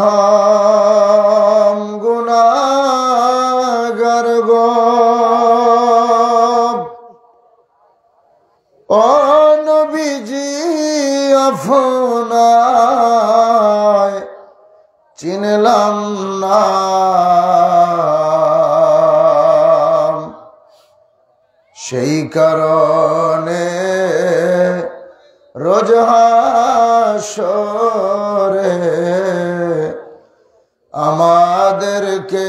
পরায়ধম গুনাহগার গো ও নবীজি আপনায় চিনলাম না সেই কারণে রোজ হাসরে আমাদেরকে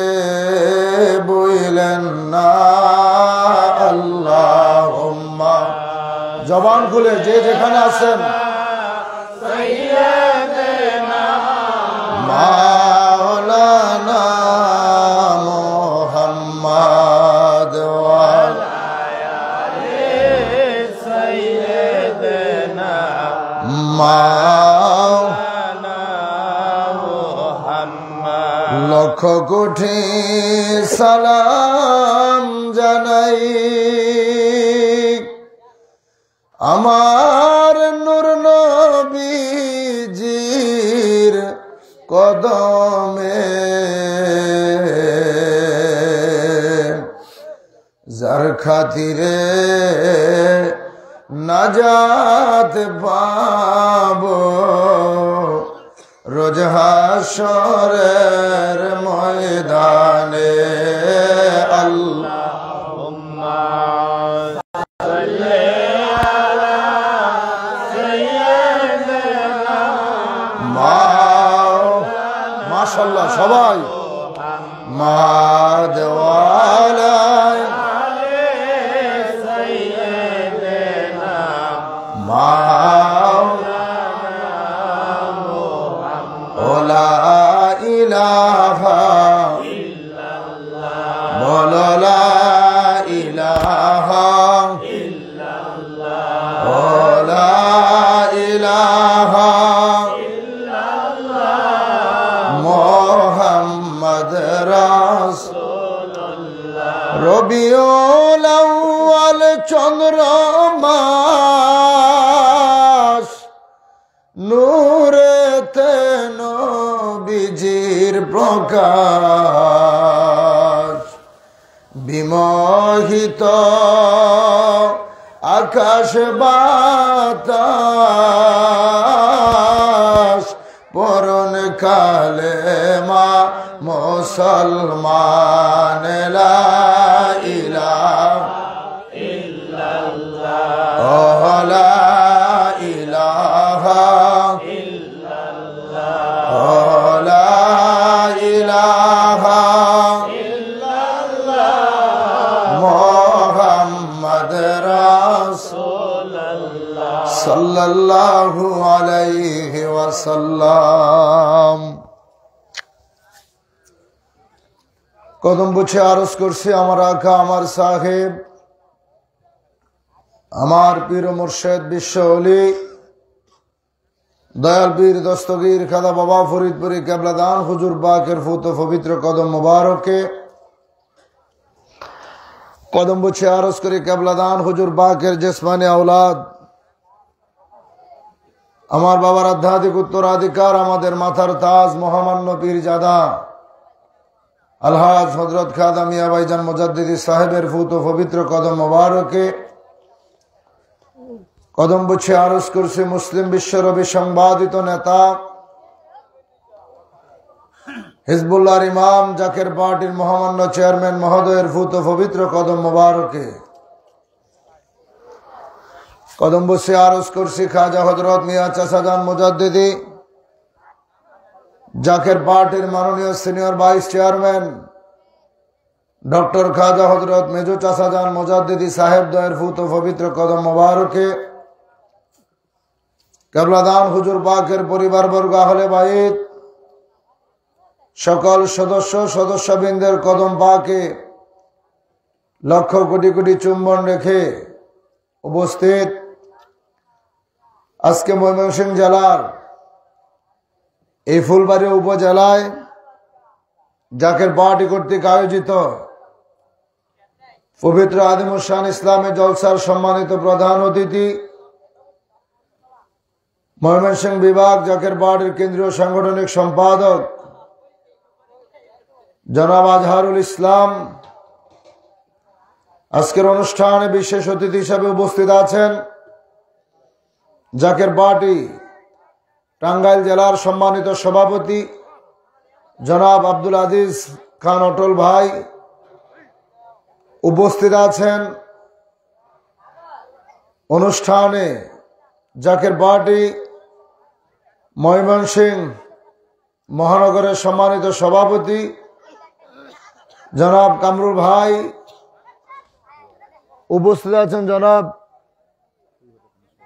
বইলেন না আল্লাহুম্মা জবান খুলে যে যেখানে আছেন মাওলানা মুহাম্মদ লক্ষ কোটি সালাম জানাই আমার নূর নবীজির কদমে যার খাতিরে নাজাত পাবো রোজ হাসরের ময়দানে আল্লাহুম্মা সাল্লি আলা সাইয়্যিদিনা মাশাআল্লাহ সবাই মাদওয়ালা রবিউল আউয়াল চন্দ্র মাস নূরেতে নবীজির প্রকাশ বিমোহিত আকাশ বাতাস পরন কালেমা মুসলমান লা ইলাহা ইল্লাল্লাহ লা ইলাহা ইল্লাল্লাহ লা ইলাহা ইল্লাল্লাহ মুহাম্মদ রাসূলুল্লাহ সাল্লাল্লাহু আলাইহি ওয়াসাল্লাম। কদম বুঝে আরজ করছি আমার আকা আমার সাহেব আমার পীর মুর্শিদ বিশ্ব ওলি দয়াল পীর দস্তগীর খাদা বাবা ফরিদপুরি কেবলাদান হুজুর পাকের ফুত পবিত্র কদম মুবারকে কদম বুঝে আরজ করি কেবলাদান হুজুর পাকের জিসমানি আওলাদ আমার বাবার আধ্যাত্মিক উত্তরাধিকার আমাদের মাথার তাজ মহামান্য পীরজাদা আলহাজ হযরত খাজা মিয়া ভাইজান মুজাদ্দিদি সাহেবের ফুত পবিত্র কদম মুবারকে কদম বুঝে আরজ করছে মুসলিম বিশ্বরবি সংবাদিত নেতা হিজবুল্লাহর ইমাম জাকের পার্টির মহামান্য চেয়ারম্যান মহোদয়ের ফুত পবিত্র কদম মুবারকে কদম বুঝে আরজ করছি খাজা হযরত মিয়া চাচাজান মুজাদ্দিদি জাকের পার্টির মাননীয় সিনিয়র ভাইস চেয়ারম্যান ডক্টর খাজা হযরত মেজু চাচাজান মুজাদ্দিদি সাহেব দয়ের ফুত পবিত্র কদম মুবারকে কেবলাদান হুজুর পাকের পরিবারবর্গ আহলে বাইত সকল সদস্যবৃন্দের কদম পাকে লক্ষ কোটি কোটি চুম্বন রেখে উপস্থিত আজকে ময়মনসিংহ জেলার এই ফুলবাড়ী উপজেলায় জাকের পার্টি কর্তৃক আয়োজিত পবিত্র আদিমুস শান ইসলামী জলসার সম্মানিত প্রধান অতিথি ময়মনসিংহ বিভাগ জাকের পার্টির কেন্দ্রীয় সাংগঠনিক সম্পাদক জনাব আজহারুল ইসলাম আজকের অনুষ্ঠানে বিশেষ অতিথি হিসেবে উপস্থিত আছেন। জাকের পার্টি টাঙ্গাইল জেলার সম্মানিত সভাপতি জনাব আব্দুল আজিজ খান অটল ভাই উপস্থিত আছেন। অনুষ্ঠানে জাকের পার্টি ময়মনসিংহ মহানগরের সম্মানিত সভাপতি জনাব কামরুল ভাই উপস্থিত আছেন। জনাব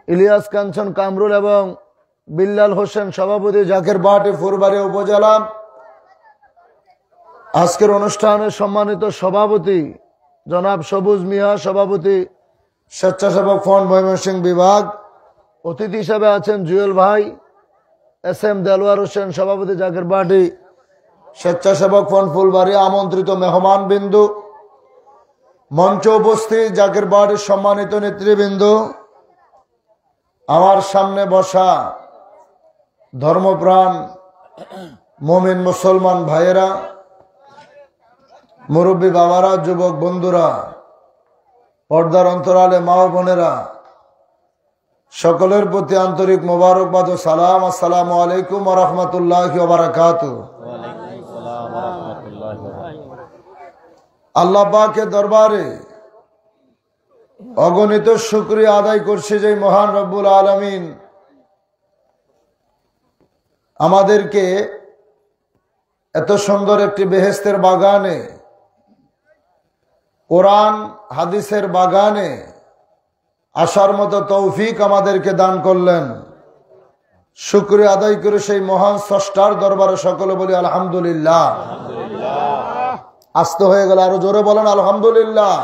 ইলিয়াস কাঞ্চন কামরুল এবং বিল্লাল হোসেন সভাপতি জাকের পার্টি ফুলবাড়িয়া উপজেলা। আজকের অনুষ্ঠানের সম্মানিত সভাপতি জনাব সবুজ মিয়া সভাপতি স্বেচ্ছাসেবক ফ্রন্ট ময়মনসিংহ বিভাগ। অতিথি হিসেবে আছেন জুয়েল ভাই, এস এম দেলোয়ার হোসেন সভাপতি জাকের পার্টি স্বেচ্ছাসেবক ফ্রন্ট ফুলবাড়িয়া। আমন্ত্রিত মেহমান বিন্দু, মঞ্চে উপস্থিত জাকের পার্টির সম্মানিত নেতৃবৃন্দ, আমার সামনে বসা ধর্মপ্রাণ মুমিন মুসলমান ভাইয়েরা, মুরব্বী বাবারা, যুবক বন্ধুরা, পর্দার অন্তরালে মা ও বোনেরা, সকলের প্রতি আন্তরিক মোবারকবাদ ও সালাম। আসসালামু আলাইকুম ওয়া রাহমাতুল্লাহি ওয়া বারাকাতুহু। আল্লাহ পাকের দরবারে অগণিত শুকরিয়া আদায় করছে যে মহান রব্বুল আলামিন আমাদেরকে এত সুন্দর একটি বেহেশতের বাগানে, কোরআন হাদিসের বাগানে আসার মতো তৌফিক আমাদেরকে দান করলেন। শুকরিয়া আদায় করে সেই মহান স্রষ্টার দরবারে সকলে বলি আলহামদুলিল্লাহ। আস্তে হয়ে গেল, আরো জোরে বলেন আলহামদুলিল্লাহ।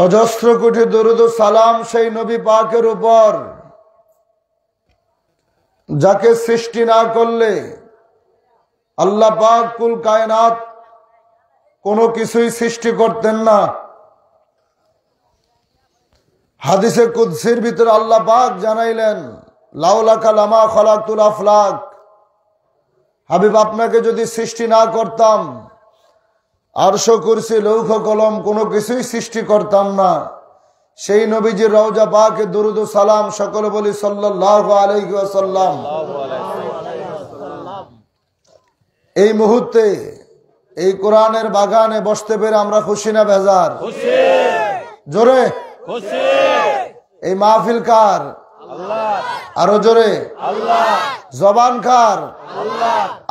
অজস্র কোটি দরুদ ও সালাম সেই নবী পাকের উপর যাকে সৃষ্টি না করলে আল্লাহ পাক কুল কায়নাত কোনো কিছুই সৃষ্টি করতেন না। হাদিসে কুদসির ভিতরে আল্লাহ পাক জানাইলেন, লাউলাকা লামা খলাকতুল আফলাক, হাবিব আপনাকে যদি সৃষ্টি না করতাম আরশ কুরসি লৌহ কলম কোনো কিছুই সৃষ্টি করতাম না। সেই নবীজির রওজা পাকে দুরুদ ও সালাম সকলে বলি সাল্লাল্লাহু আলাইহি ওয়াসাল্লাম। এই মুহূর্তে এই কোরআনের বাগানে বসতে পেরে আমরা খুশি না বেজার? জোরে এই মাহফিল কার? আরো জোরে জবান কার?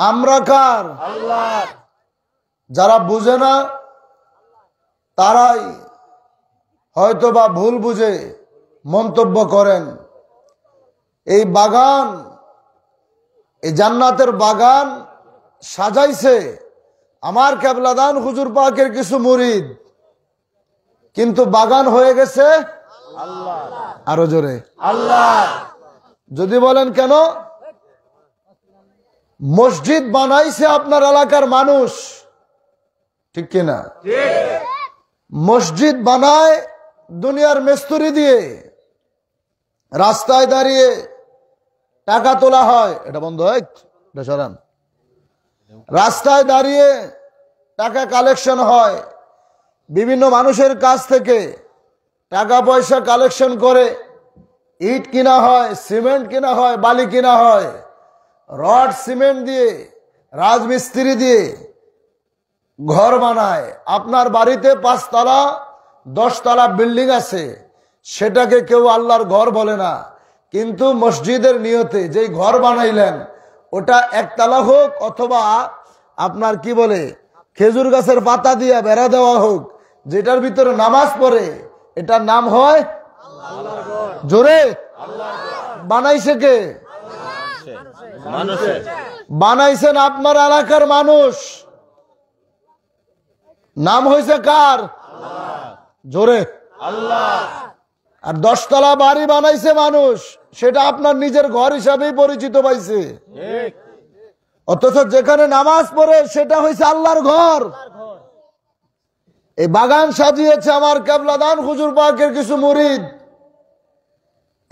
আমরা কার? যারা বুঝে না তারাই হয়তো বা ভুল বুঝে মন্তব্য করেন। এই বাগান, এই জান্নাতের বাগান সাজাইছে আমার কেবলাদান হুজুর পাকের কিছু মুরিদ, কিন্তু বাগান হয়ে গেছে আল্লাহ। আরো জোরে আল্লাহ। যদি বলেন কেন? মসজিদ বানাইছে আপনার এলাকার মানুষ, ঠিক কিনা? মসজিদ বানায় দুনিয়ার মিস্ত্রি দিয়ে, রাস্তায় দাঁড়িয়ে টাকা তোলা হয়। এটা বন্ধ হয়, এটা সরান। রাস্তায় দাঁড়িয়ে টাকা কালেকশন হয়, বিভিন্ন মানুষের কাছ থেকে টাকা পয়সা কালেকশন করে ইট কিনা হয়, সিমেন্ট কিনা হয়, বালি কিনা হয়। রড সিমেন্ট দিয়ে, রাজমিস্ত্রি দিয়ে ঘর বানায়। আপনার বাড়িতে 5 তলা 10 তলা বিল্ডিং আছে, সেটাকে কেউ আল্লাহর ঘর বলে না, কিন্তু মসজিদের নিয়তে যেই ঘর বানাইলেন ওটা 1 তলা হোক অথবা আপনার কি বলে খেজুর গাছের পাতা দিয়ে বেড়া দেওয়া হোক, যেটার ভিতরে নামাজ পড়ে, এটার নাম হয় আল্লাহর ঘর। জোরে বানাইছে কে? বানাইছেন আপনার এলাকার মানুষ। নাম হয়েছে কার? জোরে আল্লাহ। আর 10 তলা বাড়ি বানাইছে মানুষ, সেটা আপনার নিজের ঘর হিসাবেই পরিচিত পাইছে। অথচ যেখানে নামাজ পড়ে সেটা হয়েছে আল্লাহর ঘর। এই বাগান সাজিয়েছে আমার কেবলাদান হুজুর পাকের কিছু মুরিদ।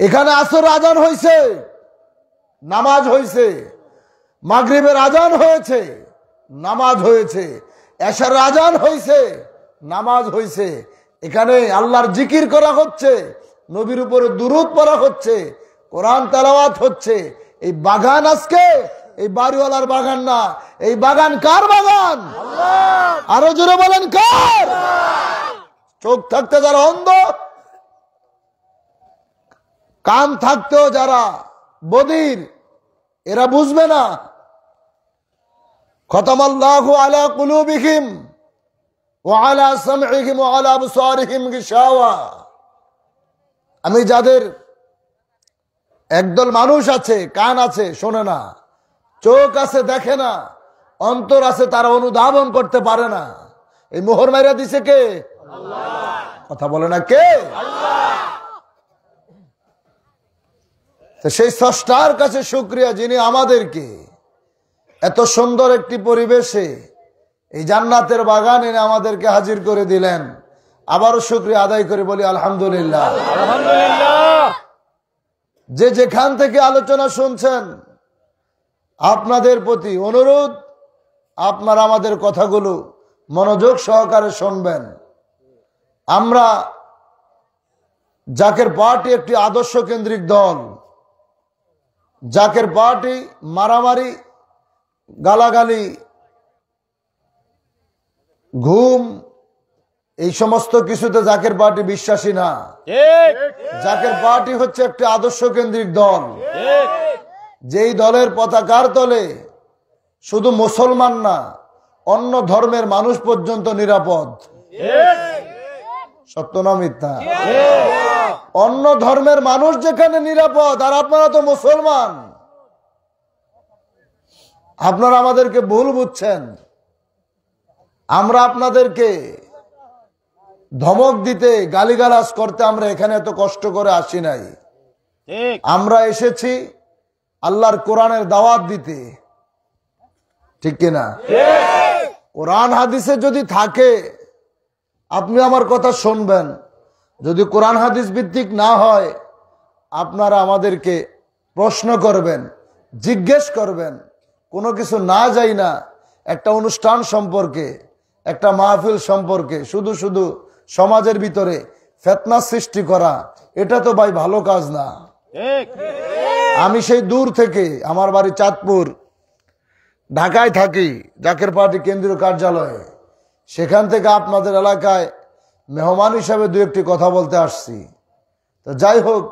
এখানে আসর আজান হয়েছে, নামাজ হয়েছে, মাগরিবের আজান হয়েছে, নামাজ হয়েছে, এশার আজান হয়েছে, নামাজ হয়েছে। এখানে আল্লাহর জিকির করা হচ্ছে, নবীর উপরে দুরূদ পড়া হচ্ছে, কোরআন তেলাওয়াত হচ্ছে। এই বাগান আজকে এই বাড়িওয়ালার বাগান না, এই বাগান কার বাগান? আরো জোরে বলেন কার? চোখ থাকতে যারা অন্ধ, কান থাকতেও যারা বধির, এরা বুঝবে না। খতামাল্লাহু আলা কুলুবিহিম ওয়া আলা সামইহিম ওয়া আলা আবসারিহিম গিশাওয়া। আমি যাদের একদল মানুষ আছে, কান আছে শোনে না, চোখ আছে দেখে না, অন্তর আছে তারা অনুধাবন করতে পারে না। এই মোহর মাইরা দিছে কে? আল্লাহ। কথা বলে না কে? আল্লাহ। সেই স্রষ্টার কাছে শুকরিয়া, যিনি আমাদেরকে এত সুন্দর একটি পরিবেশে এই জান্নাতের বাগান এনে আমাদেরকে হাজির করে দিলেন। আবারও শুকরিয়া আদায় করে বলি আলহামদুলিল্লাহ। আলহামদুলিল্লাহ। যে যেখান থেকে আলোচনা শুনছেন, আপনাদের প্রতি অনুরোধ, আপনারা আমাদের কথাগুলো মনোযোগ সহকারে শুনবেন। আমরা জাকের পার্টি একটি আদর্শ কেন্দ্রিক দল। জাকের পার্টি মারামারি, গালাগালি, ঘুম, এই সমস্ত কিছুতে জাকের পার্টি বিশ্বাসী না। জাকের পার্টি হচ্ছে একটি আদর্শ কেন্দ্রিক দল, যেই দলের পতাকার তলে শুধু মুসলমান না, অন্য ধর্মের মানুষ পর্যন্ত নিরাপদ। সত্য না মিথ্যা? অন্য ধর্মের মানুষ যেখানে নিরাপদ, আর আপনারা তো মুসলমান। আপনারা আমাদেরকে ভুল বুঝছেন। আমরা আপনাদেরকে ধমক দিতে, গালিগালাজ করতে আমরা এখানে এত কষ্ট করে আসি নাই। আমরা এসেছি আল্লাহর কোরআনের দাওয়াত দিতে, ঠিক কিনা? কোরআন হাদিসে যদি থাকে আপনি আমার কথা শুনবেন, যদি কোরআন হাদিস ভিত্তিক না হয় আপনারা আমাদেরকে প্রশ্ন করবেন, জিজ্ঞেস করবেন। কোনো কিছু না যাই না একটা অনুষ্ঠান সম্পর্কে, একটা মাহফিল সম্পর্কে শুধু শুধু সমাজের ভিতরে ফিতনা সৃষ্টি করা, এটা তো ভাই ভালো কাজ না। আমি সেই দূর থেকে, আমার বাড়ি চাঁদপুর, ঢাকায় থাকি, জাকের পার্টি কেন্দ্রীয় কার্যালয়ে, সেখান থেকে আপনাদের এলাকায় মেহমান হিসাবে দু একটি কথা বলতে আসছি। তো যাই হোক,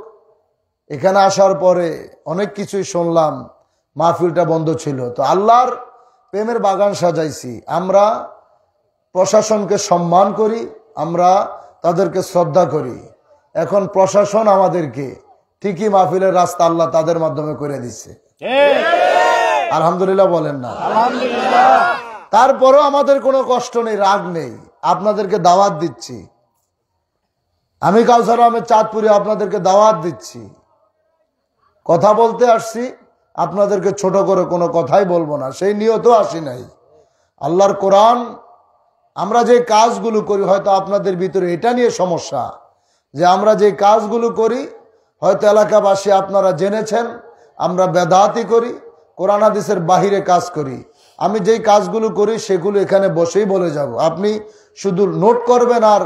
এখানে আসার পরে অনেক কিছুই শুনলাম, মাহফিলটা বন্ধ ছিল। তো আল্লাহর প্রেমের বাগান সাজাইছি। আমরা প্রশাসনকে সম্মান করি, আমরা তাদেরকে শ্রদ্ধা করি। এখন প্রশাসন আমাদেরকে ঠিকই মাহফিলের রাস্তা আল্লাহ তাদের মাধ্যমে করে দিচ্ছে। আলহামদুলিল্লাহ বলেন না? তারপরেও আমাদের কোনো কষ্ট নেই, রাগ নেই। আপনাদেরকে দাওয়াত দিচ্ছি, আমি কাউসার আহমেদ চাঁদপুরে আপনাদেরকে দাওয়াত দিচ্ছি। কথা বলতে আসছি, আপনাদেরকে ছোট করে কোনো কথাই বলবো না, সেই নিয়তেও আসি নাই। আল্লাহর কোরআন, আমরা যে কাজগুলো করি, হয়তো আপনাদের ভিতরে এটা নিয়ে সমস্যা যে আমরা যে কাজগুলো করি, হয়তো এলাকাবাসী আপনারা জেনেছেন আমরা বেদাতি করি, কোরআন হাদিসের বাহিরে কাজ করি। আমি যেই কাজগুলো করি সেগুলো এখানে বসেই বলে যাব, আপনি শুধু নোট করবেন আর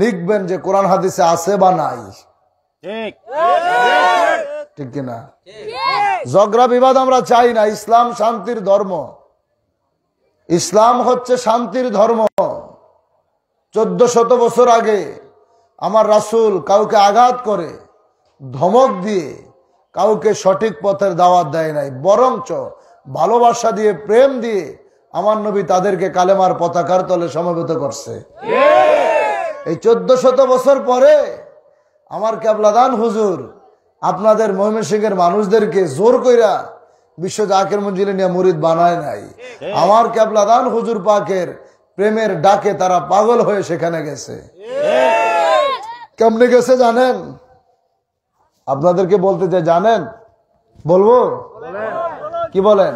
লিখবেন যে কোরআন হাদিসে আছে বা নাই। ঠিক কিনা? ঝগড়া বিবাদ আমরা চাই না। ইসলাম শান্তির ধর্ম, ইসলাম হচ্ছে শান্তির ধর্ম। 1400 বছর আগে আমার রাসূল কাউকে আঘাত করে, ধমক দিয়ে কাউকে সঠিক পথের দাওয়াত দেয় নাই, বরঞ্চ ভালোবাসা দিয়ে, প্রেম দিয়ে আমার নবী তাদেরকে কালেমার পতাকার তলে সমবেত করছে। এই 1400 বছর পরে আমার কেবলাদান হুজুর আপনাদের ময়মনসিংহের মানুষদেরকে জোর কইরা বিশ্ব জাকির মঞ্জিলে নিয়ে মুরিদ বানায় নাই। আমার কেবলাদান হুজুর পাকের প্রেমের ডাকে তারা পাগল হয়ে সেখানে গেছে। কেমনে গেছে জানেন? আপনাদেরকে বলতে চাই, জানেন? বলবো? কি বলেন?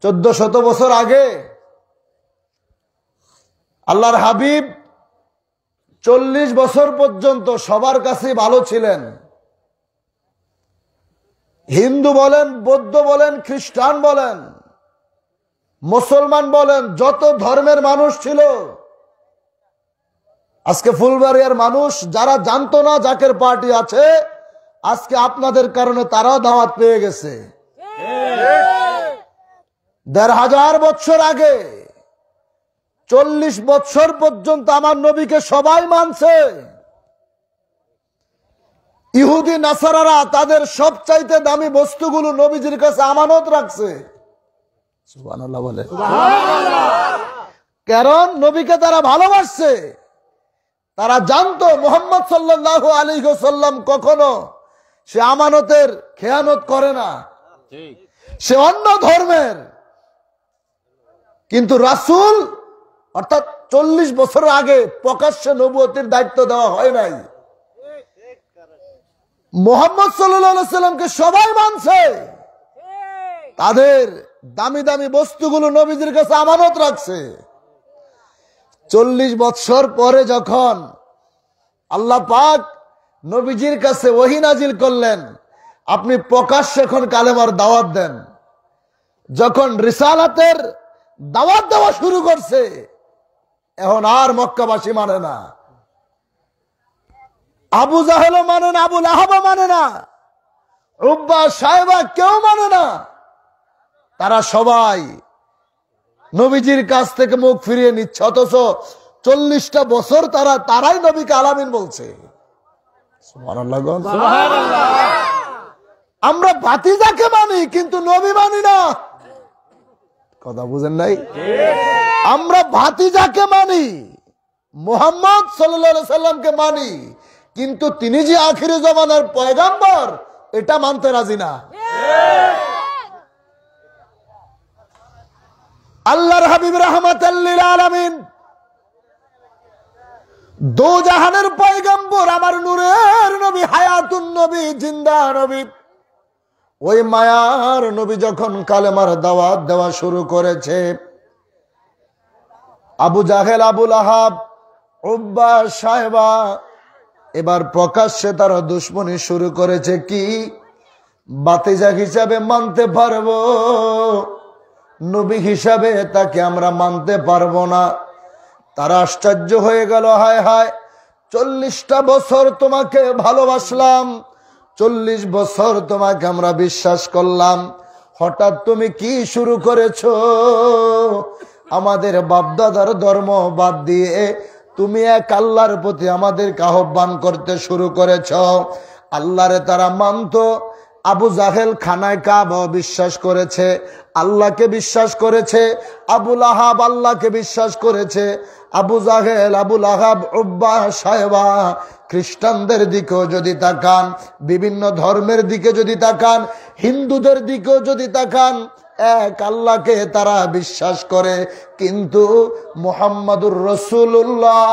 1400 বছর আগে আল্লাহর হাবিব 40 বছর পর্যন্ত সবার কাছে ভালো ছিলেন। হিন্দু বলেন, বৌদ্ধ বলেন, খ্রিস্টান বলেন, মুসলমান বলেন, যত ধর্মের মানুষ ছিল, আজকে ফুলবাড়িয়ার মানুষ যারা জানতো না জাকের পার্টি আছে, আজকে আপনাদের কারণে তারাও দাওয়াত পেয়ে গেছে। ১৫০০ বছর আগে ৪০ বছর পর্যন্ত আমার নবীকে সবাই মানছে। ইহুদি নাসারারা তাদের সবচাইতে দামি বস্তুগুলো নবীজির কাছে আমানত রাখছে। সুবহানাল্লাহ বলে। কারণ নবীকে তারা ভালোবাসছে। তারা জানতো মুহাম্মদ সাল্লাল্লাহু আলাইহি ওয়াসাল্লাম কখনো সে আমানতের খেয়ানত করে না, সে অন্য ধর্মের। কিন্তু রাসূল অর্থাৎ ৪০ বছর আগে প্রকাশ্যে নবুয়তের দায়িত্ব দেওয়া হয় নাই। মুহাম্মদ সাল্লাল্লাহু আলাইহি ওয়াসাল্লামকে সবাই মানছে, তাদের দামি দামি বস্তুগুলো নবীজির কাছে আমানত রাখছে। ৪০ বছর পরে যখন আল্লাহ পাক নবীজির কাছে ওহী নাজিল করলেন, আপনি প্রকাশ্যে এখন কালেমার দাওয়াত দেন। যখন রিসালাতের দাওয়াত দেওয়া শুরু করছে, এখন আর মক্কাবাসী মানে না, আবু জাহেলও মানে না, আবু লাহাবও মানে না, উব্বা সাহেবা কেউ মানে না। তারা সবাই নবীজির কাছ থেকে মুখ ফিরিয়ে নিচ্ছে। অথচ ৪০টা বছর তারাই নবীকে আলামিন বলছে। সুবহানাল্লাহ। আমরা ভাতিজাকে মানি কিন্তু নবী মানি না। কথা বুঝেন নাই? আমরা ভাতিজাকে মানি, মুহাম্মদ সাল্লাল্লাহু আলাইহি সাল্লামকে মানি, কিন্তু তিনি যে আখিরি জামানার পয়গাম্বর এটা মানতে রাজি না। আল্লাহর হাবিব রাহমাতাল লিল আলামিন, দো জাহানের পয়গম্বর, আমার নূরের নবী, হায়াতুন নবী, জিন্দা নবী, ওই মায়ার নবী যখন কালেমার দাওয়াত দেওয়া শুরু করেছে, আবু জাহেল, আবু লাহাব, উব্বা সাহেবা এবার প্রকাশ্যে তারা দুশমনী শুরু করেছে। কি বাতিজা হিসাবে মানতে পারবো, নবী হিসাবে তাকে আমরা মানতে পারবো না। তারা আশ্চর্য হয়ে গেল, হায় হায়, ৪০টা বছর তোমাকে ভালোবাসলাম, ৪০ বছর তোমাকে আমরা বিশ্বাস করলাম, হঠাৎ তুমি কি শুরু করেছো? আমাদের বাপদাদার ধর্ম বাদ দিয়ে তুমি এক আল্লাহর প্রতি আমাদেরকে আহ্বান করতে শুরু করেছ। আল্লাহরে তারা মানত। আবু জাহেল খানায় কাবা বিশ্বাস করেছে, আল্লাহকে বিশ্বাস করেছে। আবু লাহাব আল্লাহকে বিশ্বাস করেছে। আবু জাহেল, আবু লাহাব, উব্বা সাহেবা খ্রিস্টানদের দিকেও যদি তাকান, বিভিন্ন ধর্মের দিকে যদি তাকান, হিন্দুদের দিকেও যদি তাকান, এক আল্লাহকে তারা বিশ্বাস করে, কিন্তু মুহাম্মাদুর রাসূলুল্লাহ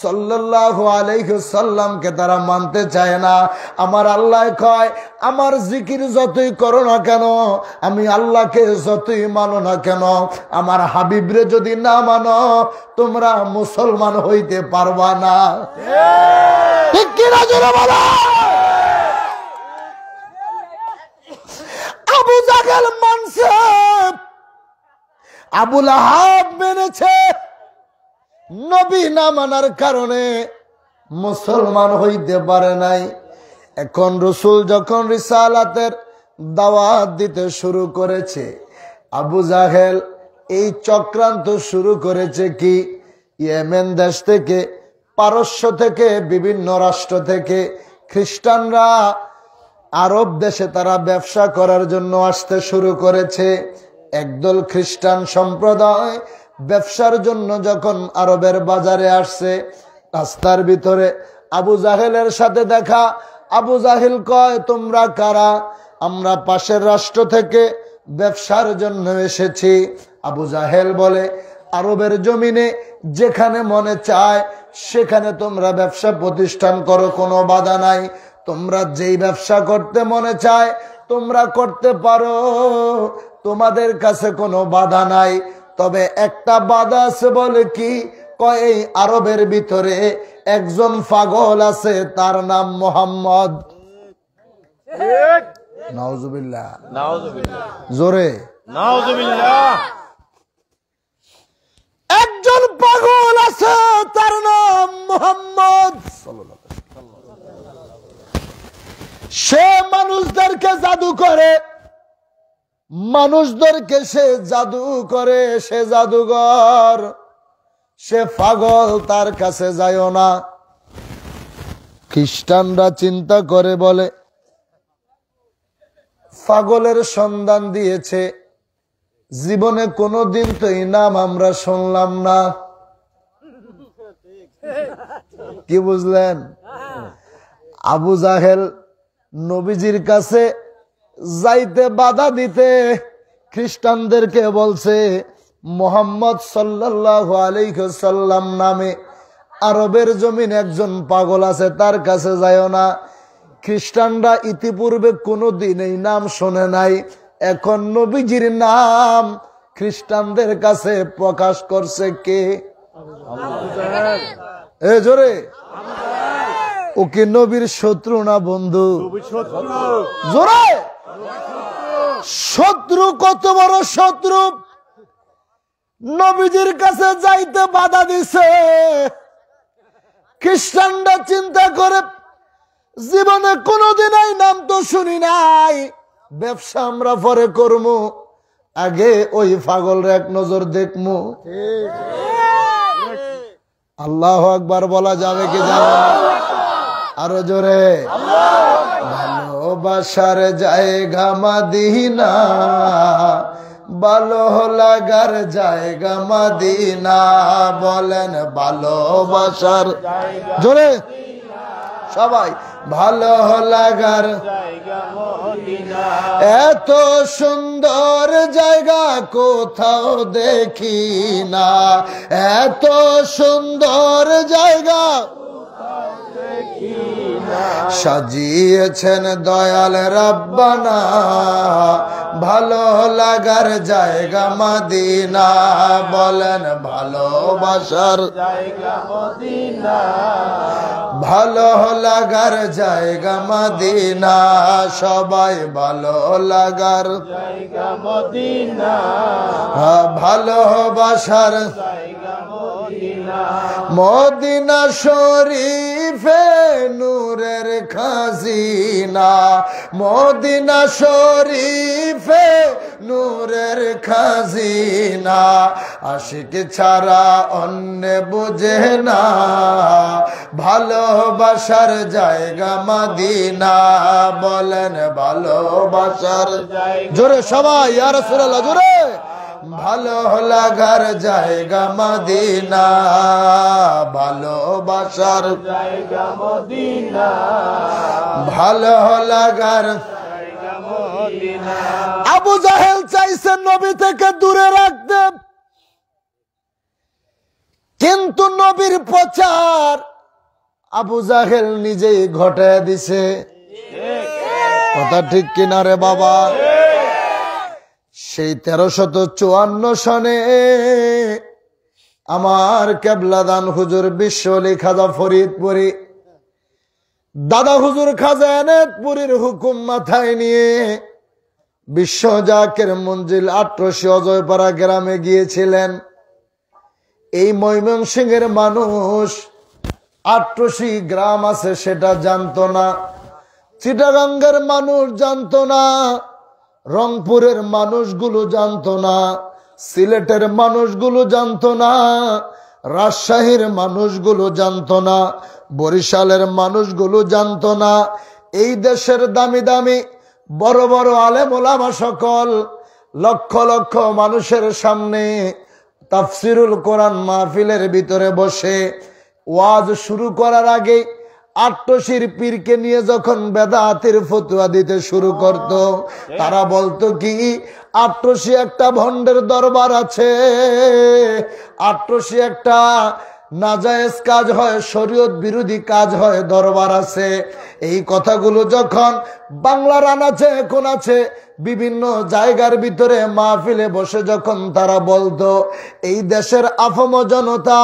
সাল্লাল্লাহু আলাইহি সাল্লামকে তারা মানতে চায় না। আমার আল্লাহ কয়, আমার জিকির যতই করো না কেন, আমি আল্লাহকে যতই মানো না কেন, আমার হাবিবরে যদি না মানো, তোমরা মুসলমান হইতে পারবা না। ঠিক কি না জোরে বলো? আবু জাহেল মানছে, আবু লাহাব মেনেছে, নবী না মানার কারণে মুসলমান হইতে পারে নাই। এখন রাসূল যখন রিসালাতের দাওয়াত দিতে শুরু করেছে, আবু জাহেল এই চক্রান্ত শুরু করেছে কি, ইয়েমেন দেশ থেকে, পারস্য থেকে, বিভিন্ন রাষ্ট্র থেকে খ্রিস্টানরা আরব দেশে তারা ব্যবসা করার জন্য আসতে শুরু করেছে। একদল খ্রিস্টান সম্প্রদায় ব্যবসার জন্য যখন আরবের বাজারে আসছে, রাস্তার ভিতরে আবু জাহেলের সাথে দেখা। আবু জাহেল কয়, তোমরা কারা? আমরা পাশের রাষ্ট্র থেকে ব্যবসার জন্য এসেছি। আবু জাহেল বলে, আরবের জমিনে যেখানে মনে চায় সেখানে তোমরা ব্যবসা প্রতিষ্ঠান করো, কোনো বাধা নাই। তোমরা যেই ব্যবসা করতে মনে চায় তোমরা করতে পারো, তোমাদের কাছে কোনো বাধা নাই। তবে একটা বাধা আছে। বলে কি? কয়, এই আরবের ভিতরে একজন পাগল আছে, তার নাম মুহাম্মদ। নাউজুবিল্লাহ, নাউজুবিল্লাহ, জোরে নাউজুবিল্লাহ। একজন পাগল আছে, তার নাম মুহাম্মদ। সে মানুষদেরকে জাদু করে, মানুষদেরকে সে জাদু করে, সে জাদুঘর, সে পাগল, তার কাছে যায়ও না। খ্রিস্টানরা চিন্তা করে বলে পাগলের সন্ধান দিয়েছে, জীবনে কোনোদিন তো এই নাম আমরা শুনলাম না। কি বুঝলেন? আবু জাহেল নবীজির কাছে যাইতে বাধা দিতে খ্রিস্টানদেরকে বলছে, মুহাম্মদ সাল্লাল্লাহু আলাইহি সাল্লাম নামে আরবের জমিন একজন পাগল আছে, তার কাছে যায়ও না। খ্রিস্টানরা ইতিপূর্বে কোনোদিন এই নাম শোনে নাই, এখন নবীজির নাম খ্রিস্টানদের কাছে প্রকাশ করছে কে? এ জোরে, ও কি নবীর শত্রু না বন্ধু? জোরে, শত্রু। কত বড় শত্রু! নবীজির কাছে যাইতে বাধা দিছে। খ্রিস্টানরা চিন্তা করে, জীবনে কোনোদিন এই নাম তো শুনি নাই, ব্যবসা আমরা পরে করবো, আগে ওই পাগল এক নজর দেখবো। আল্লাহু আকবার বলা যাবে কি যাবে না? আরো জোরে। ভালোবাসার জায়গা মদিনা, ভালো লাগার জায়গা মদিনা, বলেন ভালোবাসার জোরে সবাই, ভালো লাগার জায়গা মদিনা, এত সুন্দর জায়গা কোথাও দেখি না, এত সুন্দর জায়গা সাজিয়েছেন দয়াল রাব্বানা, ভালো লাগার জায়গা মদিনা, বলেন ভালোবাসার জায়গা মদিনা, ভালো লাগার জায়গা মদিনা, সবাই ভালো লাগার জায়গা মদিনা, ভালোবাসার জায়গা মদিনা, মদিনা শরীফে নূরের খাজিনা, মদিনা শরীফে নূরের খাজিনা, আশিক ছাড়া অন্য বুঝে না, ভালোবাসার জায়গা মদিনা, বলেন ভালোবাসার জোরে সবাই ইয়া রাসূলুল্লাহ, জোরে ভালো লাগার জায়গা মদিনা, ভালোবাসার জায়গা মদিনা, ভালো লাগার জায়গা মদিনা। আবু জাহেল চাইছেন নবী থেকে দূরে রাখতে, কিন্তু নবীর প্রচার আবু জাহেল নিজেই ঘটায় দিছে। কথা ঠিক কিনা রে বাবা? সেই 1354 সনে আমার কেবলাদান হুজুর বিশ্বলি খাজা ফরিদপুরি দাদা হুজুর খাজা এনায়েতপুরীর হুকুম মাথায় নিয়ে বিশ্ব জাকের মঞ্জিল 1800 অজয়পাড়া গ্রামে গিয়েছিলেন। এই ময়মনসিংহের মানুষ 1800 গ্রাম আছে সেটা জানতো না, চিটাগাঙ্গের মানুষ জানতো না, রংপুরের মানুষগুলো জানতো না, সিলেটের মানুষগুলো জানতো না, রাজশাহীর মানুষগুলো জানতো না, বরিশালের মানুষগুলো জানতো না। এই দেশের দামি দামি বড় বড় আলেম ওলামা সকল লক্ষ লক্ষ মানুষের সামনে তাফসিরুল কোরআন মাহফিলের ভিতরে বসে ওয়াজ শুরু করার আগে ৮০ পীরকে নিয়ে যখন বেদাতের ফতোয়া দিতে শুরু করত, তারা বলতো কি ৮০ একটা ভণ্ডের দরবার আছে, ৮০ একটা নাজায়েজ কাজ হয়, শরীয়ত বিরোধী কাজ হয়, দরবার আছে। এই কথাগুলো যখন বাংলার আনাচে কোনাচে বিভিন্ন জায়গার ভিতরে মাহফিলে বসে যখন তারা বলতো, এই দেশের আফম জনতা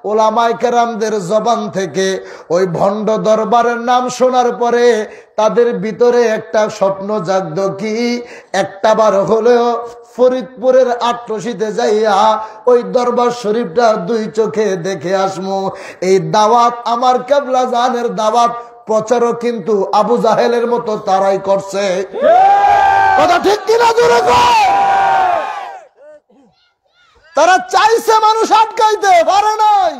ওলামায়ে কেরামদের জবান থেকে ওই ভণ্ড দরবারের নাম শোনার পরে তাদের ভিতরে একটা স্বপ্ন জাগত, কি একটাবার হলেও ফরিদপুরের আটরশিতে যাইয়া ওই দরবার শরীফটা দুই চোখে দেখে আসমু। এই দাওয়াত আমার কেবলা জানের দাওয়াত প্রচারও কিন্তু আবু জাহেলের মতো তারাই করছে। কথা ঠিক কিনা জোরে কও। তারা চাইছে, মানুষ আটকাইতে পারে নাই।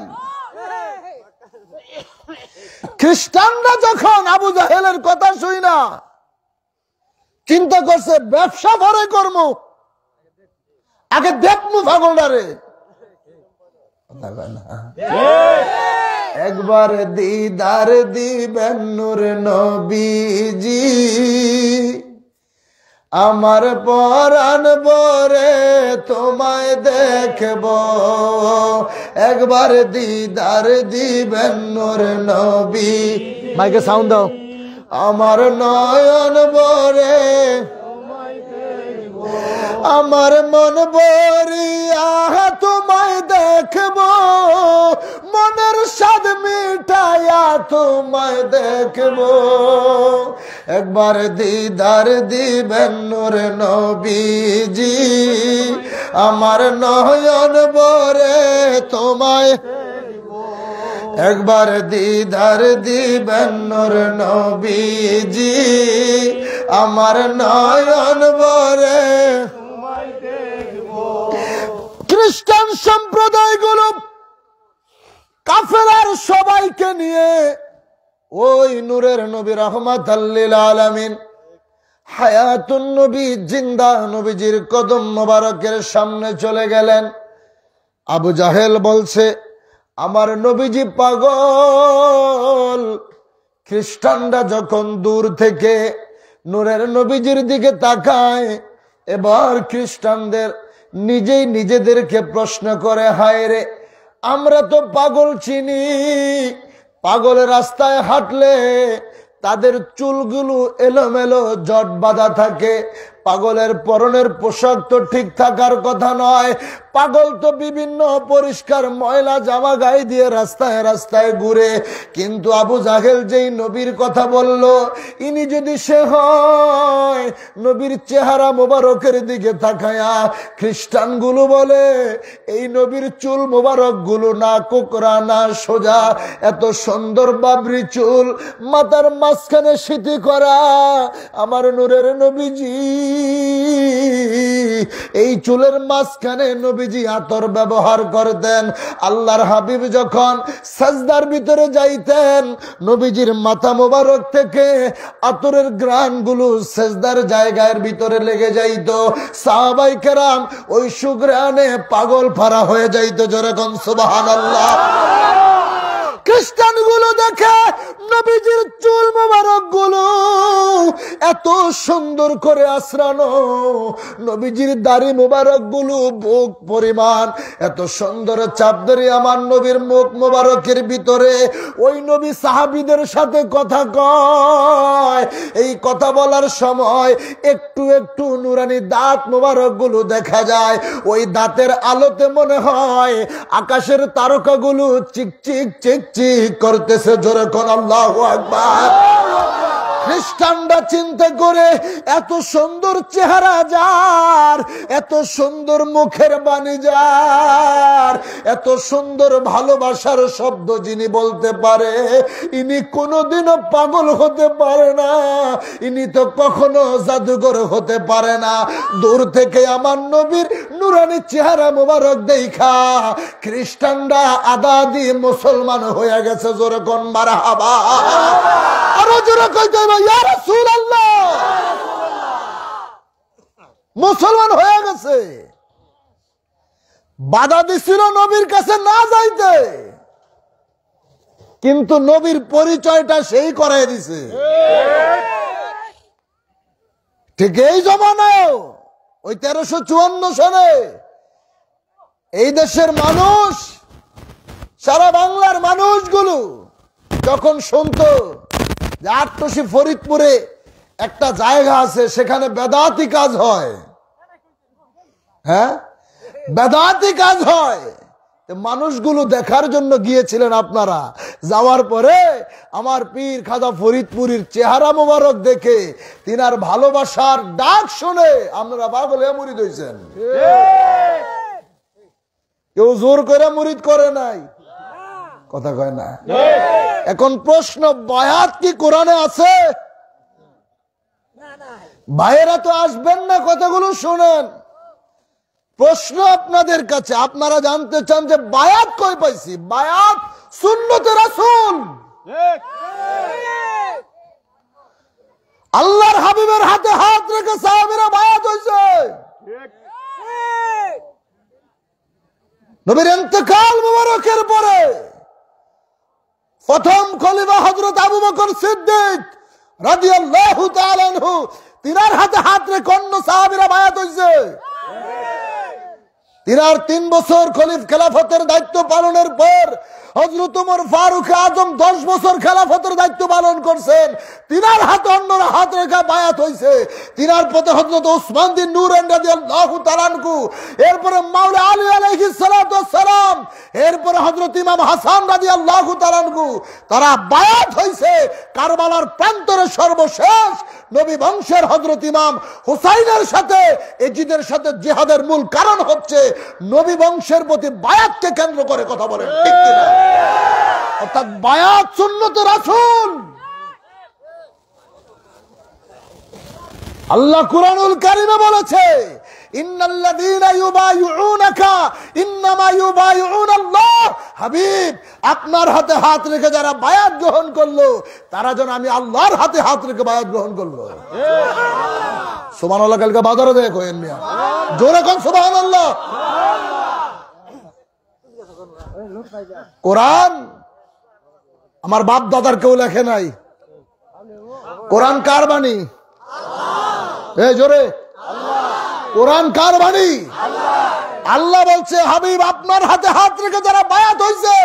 খ্রিস্টানরা যখন আবু জাহেলের কথা শুই না চিন্তা করছে ব্যবসা ভরে কর্ম, আগে দেখমু পাগলটারে। একবার দিদার দিবেন নূর নবীজি, আমার পরাণ বরে তোমায় দেখব। একবার দিদার দিবেন নূর নবী, মাইকে সাউন্ড দাও। আমার নয়ন বরে আমার মন বরিয়া তোমায় দেখব, মনের স্বাদ মিটাইয়া তোমায় দেখব। একবার দিদার দিবেন নূর নবীজি, আমার নয়ন বরে তোমায়। একবার দিদার দিবেন নূর নবীজি, আমার নয়ন বরে। খ্রিস্টান সম্প্রদায়গুলো কাফেরার সবাইকে নিয়ে ওই নূরের নবী রাহমাতাল লিল আলামিন হায়াতুন নবী জিন্দা নবীজির কদম মোবারকের সামনে চলে গেলেন। আবু জাহেল বলছে, আমার নবীজি পাগল। খ্রিস্টানরা যখন দূর থেকে নূরের নবীজির দিকে তাকায়, এবার খ্রিস্টানদের নিজেই নিজেদেরকে প্রশ্ন করে, হায় রে, আমরা তো পাগল চিনি। পাগল রাস্তায় হাঁটলে তাদের চুলগুলো এলোমেলো জট বাঁধা থাকে। পাগলের পরনের পোশাক তো ঠিক থাকার কথা নয়। পাগল তো বিভিন্ন পরিষ্কার ময়লা জামা গায়ে দিয়ে রাস্তায় রাস্তায় ঘুরে। কিন্তু আবু জাহেল যেই নবীর কথা বলল, ইনি যদি সে হয়, নবীর চেহারা মোবারকের দিকে তাকায়া খ্রিস্টানগুলো বলে, এই নবীর চুল মোবারক গুলো না কোকড়া না সোজা, এত সুন্দর বাবরি চুল, মাথার মাঝখানে সিঁথি করা আমার নূরের নবীজি। এই চুলের মাঝখানে নবীজি আতর ব্যবহার করতেন। আল্লাহর হাবিব যখন সাজদার ভিতরে যাইতেন, নবীজির মাথা মোবারক থেকে আতরের গ্রানগুলো সাজদার জায়গার ভিতরে লেগে যাইত। সাহাবায়ে কেরাম ওই সুগ্রানে পাগল ফারা হয়ে যাইত। জোরে কোন সুবহানাল্লাহ। খ্রিস্টানগুলো দেখে নবীজির চুল মোবারক গুলো এত সুন্দর করে আশ্রানো, নবীজির দাড়ি মোবারক গুলো বুক পরিমাণ এত সুন্দর চাপ ধরে আমার নবীর মুখ মোবারকের ভিতরে। ওই নবী সাহাবীদের সাথে কথা কয়, এই কথা বলার সময় একটু একটু নুরানি দাঁত মোবারক গুলো দেখা যায়। ওই দাঁতের আলোতে মনে হয় আকাশের তারকাগুলো চিকচিক চিকচিক করতেছে। জোরে কোন আল্লাহু আকবার। খ্রিস্টানরা চিন্তা করে, এত সুন্দর চেহারা যার, এত সুন্দর মুখের বাণী যার, এত সুন্দর ভালোবাসার শব্দ যিনি বলতে পারে, ইনি কোনোদিনও পাগল হতে পারে না, ইনি তো কখনো জাদুঘর হতে পারে না। দূর থেকে আমার নবীর নুরানি চেহারা মোবারক দেখা খ্রিস্টানরা আদা দিয়ে মুসলমান হয়ে গেছে। জোরে কোন মারহাবা। আরো জোরে কইতে হবে ইয়া রাসূলুল্লাহ। মুসলমান হয়ে গেছে। বাধা দিছিল নবীর কাছে না যাইতে, কিন্তু নবীর পরিচয়টা সেই করাই দিছে। ঠিক এই জমানায় ওই 1354 সালে এই দেশের মানুষ, সারা বাংলার মানুষগুলো যখন শুনতো যে আটরশি ফরিদপুরে একটা জায়গা আছে সেখানে বেদাতি কাজ হয়, হ্যাঁ বেদাতি কাজ হয়। মানুষগুলো দেখার জন্য গিয়েছিলেন আপনারা, যাওয়ার পরে আমার পীর খাজা ফরিদপুরীর চেহারা মোবারক দেখে তিনার ভালোবাসার ডাক শুনে আপনারা পাগল হয়ে মুরিদ হইছেন। কেউ জোর করে মুরিদ করে নাই, কথা কয় না। এখন প্রশ্ন, বায়াত কি কোরআনে আছে? ভাইয়েরা তো আসবেন না, কথাগুলো শুনেন। প্রশ্ন আপনাদের কাছে, আপনারা জানতে চান যে বায়াত কই পাইছি? বায়াত সুন্নতে রাসূল, আল্লাহর হাবিবের হাতে হাত রেখে সাহাবীরা বায়াত হইছে। নবীর ইন্তেকাল মুবারকের পরে প্রথম খলিফা হযরত আবু বকর সিদ্দিক রাদিয়াল্লাহু তাআলা আনহু, তিনার হাতে হাত রেখে অন্য সাহাবীরা বায়াত হইছে। তিনার 3 বছর খেলাফতের দায়িত্ব পালনের পর হযরত ওমর ফারুক আজম 10 বছর খেলাফতের দায়িত্ব পালন করছেন। তিনার হাতে অন্যরা হাত রেখে বায়াত হইছে। তিনার পথে হযরত ওসমান বিন নূরাইন রাদিয়াল্লাহু তাআলা আনহু, এরপরে মাওলা আলী আলাইহিস সালাতু ওয়াস সালাম, এরপরে হযরত ইমাম হাসান রাদিয়াল্লাহু তাআলা আনহু, তারা বায়াত হইছে। কারবালার প্রান্তরে সর্বশেষ নবী বংশের হযরত ইমাম হুসাইনের সাথে এজিদের সাথে জিহাদের মূল কারণ হচ্ছে নবী বংশের প্রতি বায়াতকে কেন্দ্র করে কথা বলেন, ঠিক কিনা? অর্থাৎ বায়াত সুন্নতে রাসূল। আল্লাহ কুরআনুল কারীমে বলেছে, ইন্নাল্লাযীনা ইউবাইউনাকা ইন্নামা ইউবাইউনাল্লাহ। হাবিব, আপনার হাতে হাত রেখে যারা বায়াত গ্রহণ করলো, তারা যেন আমি আল্লাহর হাতে হাত রেখে বায়াত গ্রহণ করলো। সুবহানাল্লাহ। কালকে বাজারে দেখো মিয়া, জোরে কোন সুবহানাল্লাহ। কোরআন আমার বাপ দাদার কেউ লেখে নাই। কোরআন কার বাণী? জোরে, কোরআন কার বাণী? আল্লাহ বলছে, হাবিব আপনার হাতে হাত রেখে যারা বায়াত হইছে,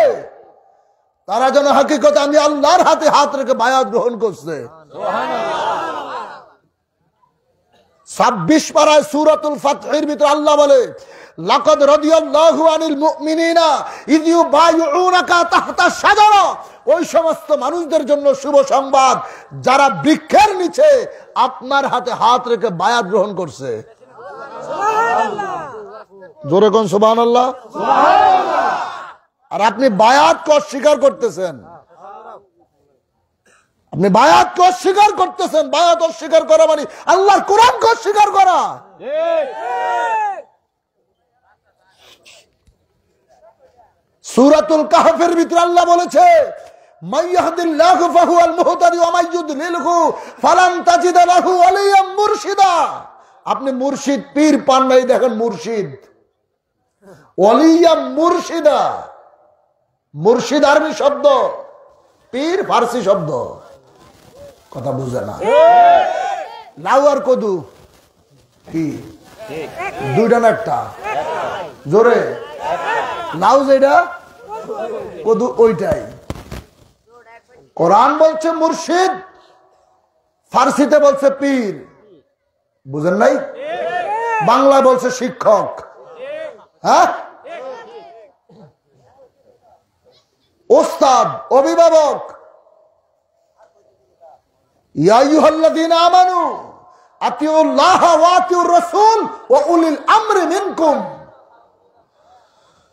তারা যেন হাকিকতে আমি আল্লাহর হাতে হাত রেখে বায়াত গ্রহণ করছে। 26 পারায় সূরাতুল ফাতহের ভিতরে আল্লাহ বলে, লাকাদ রাদিয়াল্লাহু আনিল মুমিনিনা ইয ইউবাইউনাকা তাহতা শাজারা। ওই সমস্ত মানুষদের জন্য শুভ সংবাদ যারা বৃক্ষের নিচে আপনার হাতে হাত রেখে বায়াত গ্রহণ করছে। জোরে কোন সুবহানাল্লাহ। আর আপনি বায়াতকে অস্বীকার করতেছেন, আপনি বায়াতকে অস্বীকার করতেছেন। বায়াত অস্বীকার করা মানে আল্লাহর কোরআনকে অস্বীকার করা। সূরাতুল কাহফের ভিতরে আল্লাহ বলেছে, মাইয়াহদিল্লাহু ফাহুয়াল মুহতাদি ওয়া মাইয়ুদলিলহু ফালান তাজিদা লাহু ওয়ালিয়াম মুরশিদা। আপনি মুর্শিদ পীর পান নাই, দেখেন মুর্শিদ, ওয়ালিয়াম মুরশিদা। মুর্শিদ আরবি শব্দ, পীর ফারসি শব্দ, কথা বুঝে না। লাউ আর কদু কি দুইটা না একটা? জোরে, লাউ যেটা, কদু ওইটাই। কোরআন বলছে মুর্শিদ, ফারসিতে বলছে পীর, বুঝেন নাই? বাংলা বলছে শিক্ষক। হ্যাঁ, ওস্তাদ, অভিভাবক। ইয়া আইয়ুহাল্লাযীনা আমানু আতিউল্লাহ ওয়া আতিউর রাসূল ওয়া উলিল আমরি মিনকুম।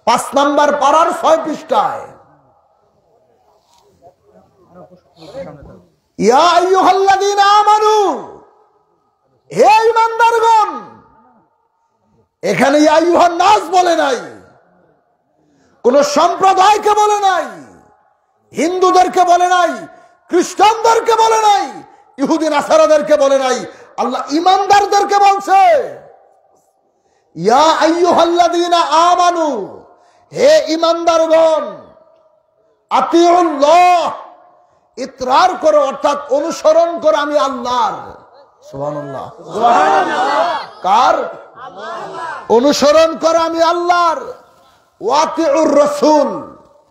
5 নম্বর পারার 6 পৃষ্ঠায়, ইয়া আইয়ুহাল্লাযীনা আমানু, হে ঈমানদারগণ। এখানে ইয়া আইয়ুহান নাস বলে নাই, কোন সম্প্রদায়কে বলে নাই, হিন্দুদেরকে বলে নাই, খ্রিস্টানদেরকে বলে নাই, ইহুদি নাসারাদেরকে বলে নাই। আল্লাহ ঈমানদারদেরকে বলছে, ইয়া আইয়ুহাল্লাযীনা আমানু, হে ঈমানদারগণ, আতিউল্লাহ, ইতরার করো, অর্থাৎ অনুসরণ করো আমি আল্লাহর। সুবহানাল্লাহ। কার? অনুসরণ করো আমি আল্লাহর। ওয়াতিউর রাসূল,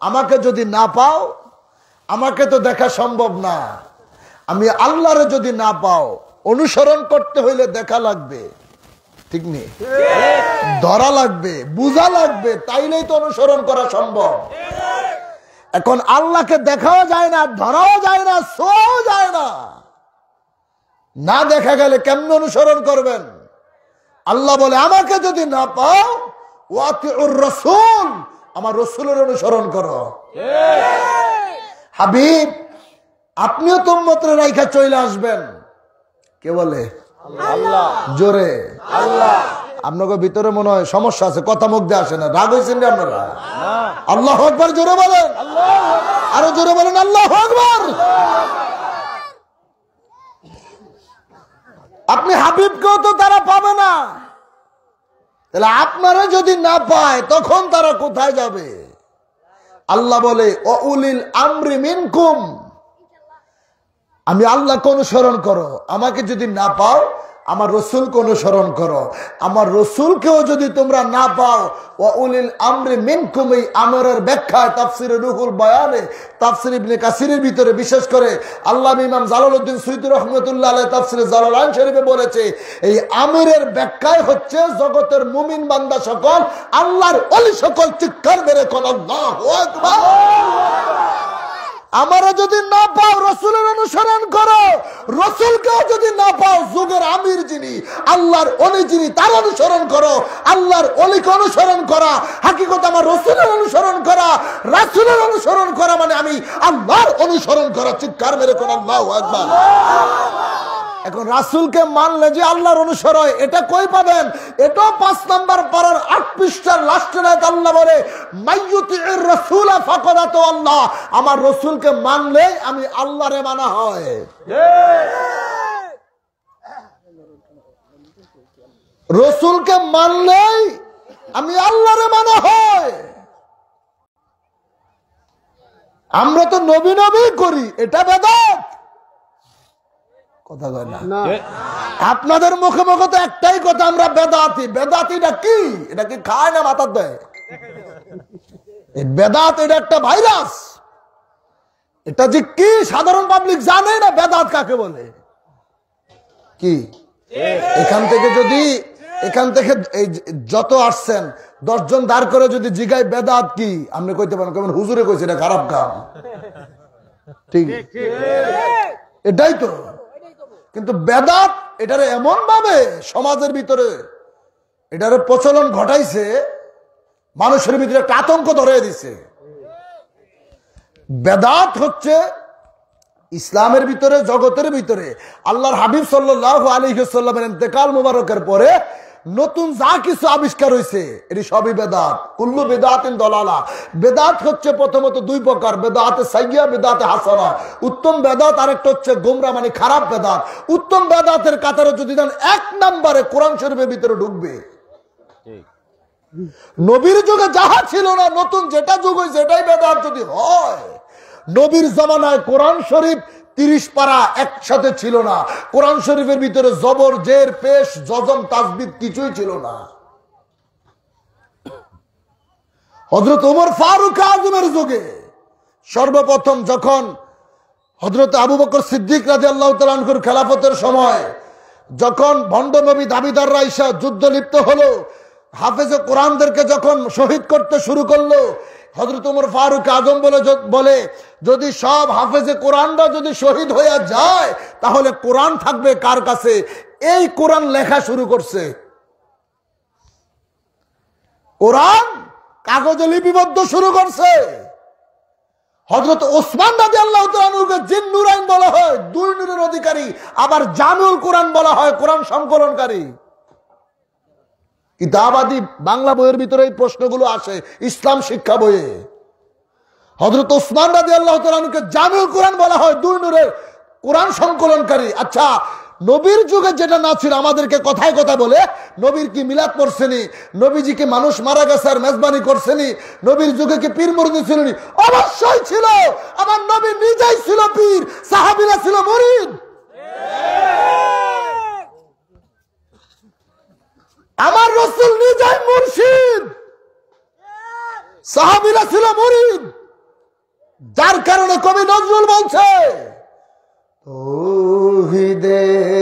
আমাকে যদি না পাও, আমাকে তো দেখা সম্ভব না, আমি আল্লাহরে যদি না পাও অনুসরণ করতে হইলে দেখা লাগবে, ঠিক নেই? ধরা লাগবে, বুঝা লাগবে, তাইলেই তো অনুসরণ করা সম্ভব। এখন আল্লাহকে দেখাও যায় না, ধরাও যায় না, ছোঁয়াও যায় না, না দেখা গেলে কেমন অনুসরণ করবেন? আল্লাহ বলে আমাকে যদি না পাও ওয়াতিউর রাসূল, আমার রাসূলের অনুসরণ করো। হাবিব আপনিও তো উম্মতের রাইখা চলে আসবেন, কে বলে? আল্লাহ। জোরে আল্লাহ। আপনাকে ভিতরে মনে হয় সমস্যা আছে, কথা মুখ দিয়ে আসে না, রাগ হয়েছেন রে আপনারা? আল্লাহু আকবার জোরে বলেন, আরো জোরে বলেন আল্লাহু আকবার। আপনি হাবিবকেও তো তারা পাবে না, তাহলে আপনারা যদি না পায় তখন তারা কোথায় যাবে? আল্লাহ বলে উলিল আমরি মিনকুম, আমি আল্লাহকে অনুসরণ করো, আমাকে যদি না পাও আমার রসুলকে অনুসরণ করো। আমার রসুলকেও যদি তোমরা না পাও উলিল আমরি মিনকুম, এই আমরের ব্যাখ্যায় তাফসিরে রুহুল বয়ানে তাফসির ইবনে কাসিরের ভিতরে বিশেষ করে আল্লামা ইমাম জালালউদ্দিন সুয়ুতী রাহমাতুল্লাহ আলাইহি তাফসিরে জালালাইন শরীফে বলেছে, এই আমিরের ব্যাখ্যায় হচ্ছে জগতের মুমিন বান্দা সকল, আল্লাহর ওলি সকল চিৎকার মেরে কোন আল্লাহু আকবার। আমারও যদি না পাও রসুলের অনুসরণ করো, রসুলকেও যদি না পাও যুগের আমির যিনি আল্লাহর ওলি যিনি তার অনুসরণ করো। আল্লাহর ওলিকে অনুসরণ করা হাকিকত আমার রসুলের অনুসরণ করা, রাসূলের অনুসরণ করা মানে আমি আল্লাহর অনুসরণ করা। চিৎকার মেরে কোন আল্লাহু আকবার। এখন রাসূলকে মানলে যে আল্লাহর অনুসরণ হয়, এটা কই পাবেন? এটাও 5 নাম্বার পারার 8 পৃষ্ঠার লাস্টের আয়াত আল্লাহ বলে মাইয়ুতির রাসূল ফাকাদ আতা আল্লাহ, আমার রাসূলকে মানলে আমি আল্লাহরে মানা হয়। রাসূলকে মানলেই আমি আল্লাহরে মানা হয়। আমরা তো নবী নবী করি, এটা বেদাত। কথা কয় না? আপনাদের মুখে মুখে তো একটাই কথা, আমরা বেদাতি। বেদাতিটা কি? এটা কি খায় না মাথার দেয়? বেদাত এটা একটা ভাইরাস। এটা যে কি সাধারণ পাবলিক জানে না বেদাত কাকে বলে। কি এখান থেকে এই যত আসছেন 10 জন দাঁড় করে যদি জিগাই বেদাত কি, আপনি কইতে পারেন কেমন হুজুরে কইছে এটা খারাপ কাম, ঠিক? এটাই তো। কিন্তু বেদাত এটারে এমন ভাবে সমাজের ভিতরে এটারে প্রচলন ঘটাইছে, মানুষের ভিতরে একটা আতঙ্ক ধরে দিছে। বেদাত হচ্ছে ইসলামের ভিতরে, জগতের ভিতরে আল্লাহর হাবিব সাল্লাল্লাহু আলাইহি ওয়াসাল্লামের ইন্তেকাল মুবারকের পরে নতুন যা কিছু আবিষ্কার হয়েছে এটি সবই বেদাত। কুল্লু বিদআতিন দালালা। বেদাত হচ্ছে প্রথমত 2 প্রকার, বেদাতে সাইয়্যা, বেদাতে হাসানা। উত্তম বেদাত আরেকটা হচ্ছে গোমরা মানে খারাপ বেদাত। উত্তম বেদাতের কাতারে যদি দেন 1 নম্বরে কোরআন শরীফের ভিতরে ঢুকবে। নবীর যুগে যাহা ছিল না, নতুন যেটা যুগ হয়েছে এটাই বেদাত যদি হয়। নবীর জামানায় কোরআন শরীফ 30 পারা একসাথে ছিল না। কোরআন শরীফের ভিতরে জবর, জের, পেশ, জজম, তাসবিদ কিছুই ছিল না। হযরত ওমর ফারুক আযমের যুগে সর্বপ্রথম যখন হযরত আবু বকর সিদ্দিক রাদিয়াল্লাহু তাআলা আনহুর খেলাফতের সময় যখন ভণ্ড নবী দাবিদাররা এসে যুদ্ধ লিপ্ত হলো, হাফেজে কোরআনদেরকে যখন শহীদ করতে শুরু করলো, হযরত ওমর ফারুক আযম বলে যদি সব হাফেজে কোরআনরা যদি শহীদ হয়ে যায় তাহলে কোরআন থাকবে কার কাছে? এই কোরআন লেখা শুরু করছে। কোরআন কাগজে লিপিবদ্ধ শুরু করছে। হযরত ওসমান রাদিয়াল্লাহু তাআলা আনহুকে জিন নুরাইন বলা হয়, 2 নূরের অধিকারী। আবার জামিউল কোরআন বলা হয়, কোরআন সংকলনকারী। কিতাবাদি বাংলা বইয়ের ভিতরে এই প্রশ্নগুলো আসে, ইসলাম শিক্ষা বইয়ে। হযরত ওসমান রাদিয়াল্লাহু তাআলা আনহুকে জামিউল কোরআন বলা হয়, 2 নূরের কোরআন সংকলনকারী। আচ্ছা, নবীর যুগে যেটা না ছিল আমাদেরকে কথায় কথা বলে, নবীর কি মিলাদ পড়ছেনি? নবীজিকে মানুষ মারা গেছে আর মেজবানি করছেনি? নবীর যুগে কি পীর মুরিদ ছিল? অবশ্যই ছিল। আমার নবী নিজেই ছিল পীর, সাহাবীরা ছিল মুরিদ। আমার রাসূল নিজেই মুর্শিদ, সাহাবীরা ছিল মুরিদ। যার কারণে কবি নজরুল বলছে তৌহিদেরি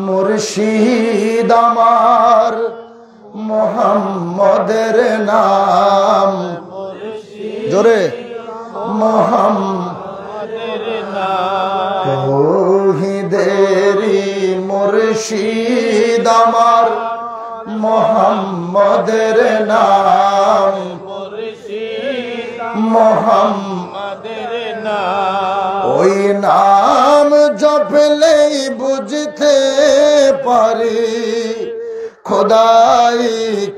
মুর্শিদ আমার মোহাম্মদের নাম, জোরে মোহাম্মদের নাম। তৌহিদেরি মুর্শিদ আমার মোহাম্মদের নাম, মোহাম্মদের নাম। ওই নাম জপলেই বুঝতে পারি খোদাই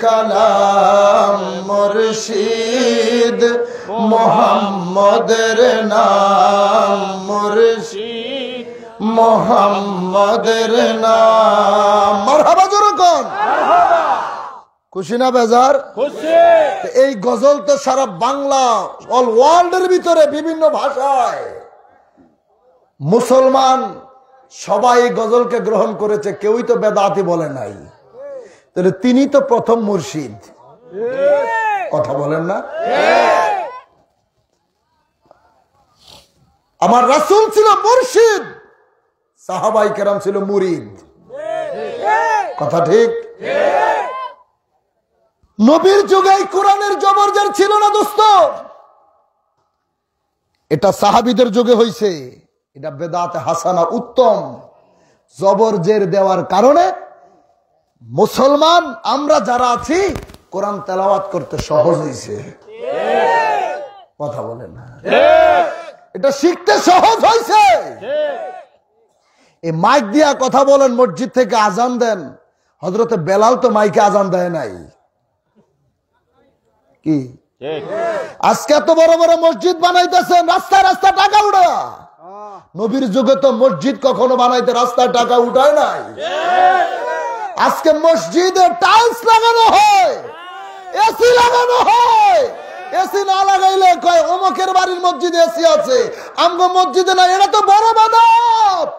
কালাম, মুর্শিদ মোহাম্মদের নাম, মুর্শিদ মোহাম্মদের নাম। মারহাবা জোরে কোন, খুশি না বেজার? খুশি। এই গজল তো সারা বাংলা অল ওয়ার্ল্ডের ভিতরে বিভিন্ন ভাষায় মুসলমান সবাই গজলকে গ্রহণ করেছে, কেউই তো বেদাতি বলে নাই। তাহলে তিনি তো প্রথম মুর্শিদ, কথা বলেন না? আমার রাসূল ছিল মুর্শিদ, সাহাবাই কেরাম ছিল মুরিদ, কথা ঠিক? নবীর যুগে কোরআনের জবরজের ছিল না দোস্ত, এটা সাহাবীদের যুগে হইছে। এটা বেদাত হাসানা উত্তম জবরজের দেওয়ার কারণে মুসলমান আমরা যারা আছি কোরআন তেলাওয়াত করতে সহজ হয়েছে, কথা বলেন না? এটা শিখতে সহজ হয়েছে। এই মাইক দিয়া কথা বলেন, মসজিদ থেকে আজান দেন, হযরতে বেলাল তো মাইকে আজান দেয় নাই কি? আজকে এত বড় বড় মসজিদ বানাইতেছেন রাস্তায় রাস্তায় টাকা উড়া। নবীর যুগে তো মসজিদ কখনো বানাইতে রাস্তায় টাকা উঠায় নাই। আজকে মসজিদে টাইলস লাগানো হয়, এসি লাগানো হয়। এসি না লাগাইলে কয় অমুকের বাড়ির মসজিদে এসি আছে, আমগো মসজিদে না। এটা তো বড় বাদাত।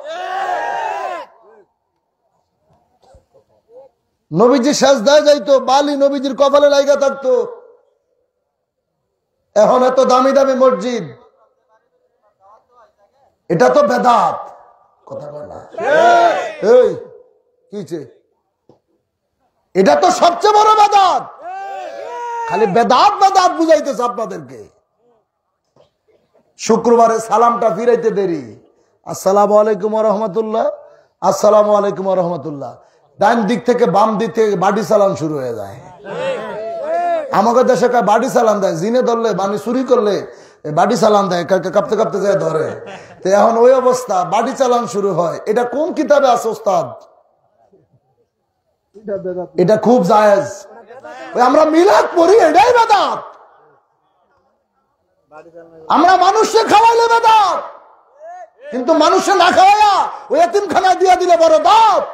নবীজি সেজদায় যাইতো, বালি নবীজির কপালে লাগা থাকতো। এখন এত দামি দামি মসজিদ, এটা তো বেদাত, কথা বল না? এই কিছে, এটা তো সবচেয়ে বড় বেদাত। খালি বেদাত বেদাত বুঝাইতেছে আপনাদেরকে। শুক্রবারে সালামটা ফিরাইতে দেরি, আসসালামু আলাইকুম ওয়া রাহমাতুল্লাহ, আসসালামু আলাইকুম ওয়া রাহমাতুল্লাহ। ডান দিক থেকে বাম দিক থেকে বাড়ি সালাম শুরু হয়ে যায়। আমাদের দেশে বাড়ি সালাম দেয়, জিনে ধরলে মানে চুরি করলে বাড়ি চালান দেয়, কাঁপতে কাঁপতে যায় ধরে। তো এখন ওই অবস্থা, বাড়ি চালান শুরু হয়। এটা কোন কিতাবে আছে ওস্তাদ? এটা খুব জায়েজ। আমরা মিলাদ পড়ি, এটাই বেদাত। আমরা মানুষকে খাওয়াইলে বেদাত, কিন্তু মানুষে না খাওয়াইয়া ওই এতিমখানায় দিয়ে দিলে বড় দাঁত।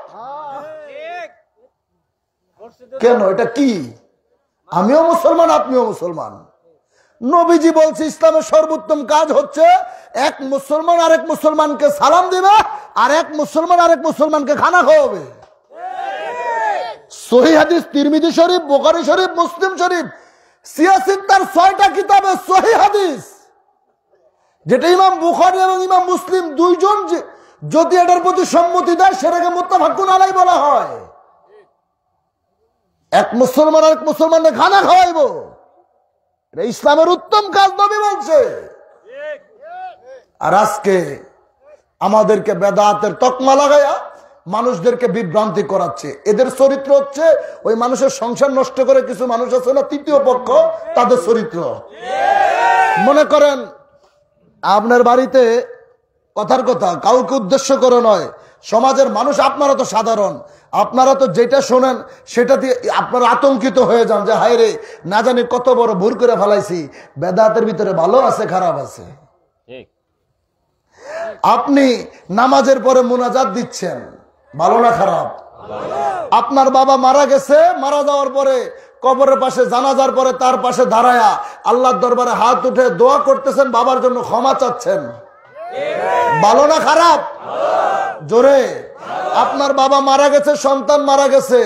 কেন? এটা কি? আমিও মুসলমান, আপনিও মুসলমান। নবীজি বলছে ইসলামের সর্বোত্তম কাজ হচ্ছে এক মুসলমান আরেক মুসলমানকে সালাম দিবে, আর এক মুসলমান আরেক মুসলমানকে খানা খাওয়াবে। সহিহ হাদিস তিরমিজি শরীফ, বুখারী শরীফ, মুসলিম শরীফ, সিয়াসিত্তার 6টা কিতাবে সহিহ হাদিস, যেটা ইমাম বুখারী এবং ইমাম মুসলিম দুইজন যদি এটার প্রতি সম্মতি দেয় সেটাকে মুত্তাফাকুন আলাইহি বলা হয়। এক মুসলমান আরেক মুসলমানকে খানা খাওয়াইবো, এটা ইসলামের উত্তম কাজ নবী বলছে। আর আজকে আমাদেরকে বেদাতের তকমা লাগাইয়া মানুষদেরকে বিভ্রান্তি করাচ্ছে। এদের চরিত্র হচ্ছে ওই মানুষের সংসার নষ্ট করে কিছু মানুষ আছে না, তৃতীয় পক্ষ, তাদের চরিত্র। মনে করেন আপনার বাড়িতে, কথার কথা, কাউকে উদ্দেশ্য করে নয়, সমাজের মানুষ, আপনারা তো সাধারণ, আপনারা তো যেটা শোনেন সেটা দিয়ে আপনারা আতঙ্কিত হয়ে যান যে হায় রে, না জানি কত বড় ভুল করে ফেলাইছি। বেদাতের ভিতরে ভালো আছে, খারাপ আছে। আপনি নামাজের পরে মুনাজাত দিচ্ছেন, ভালো না খারাপ? আপনার বাবা মারা গেছে, মারা যাওয়ার পরে কবরের পাশে, জানাজার পরে তার পাশে দাঁড়ায়া আল্লাহর দরবারে হাত উঠে দোয়া করতেছেন, বাবার জন্য ক্ষমা চাচ্ছেন, ভালো না খারাপ? জোরে। আপনার বাবা মারা গেছে, সন্তান মারা গেছে,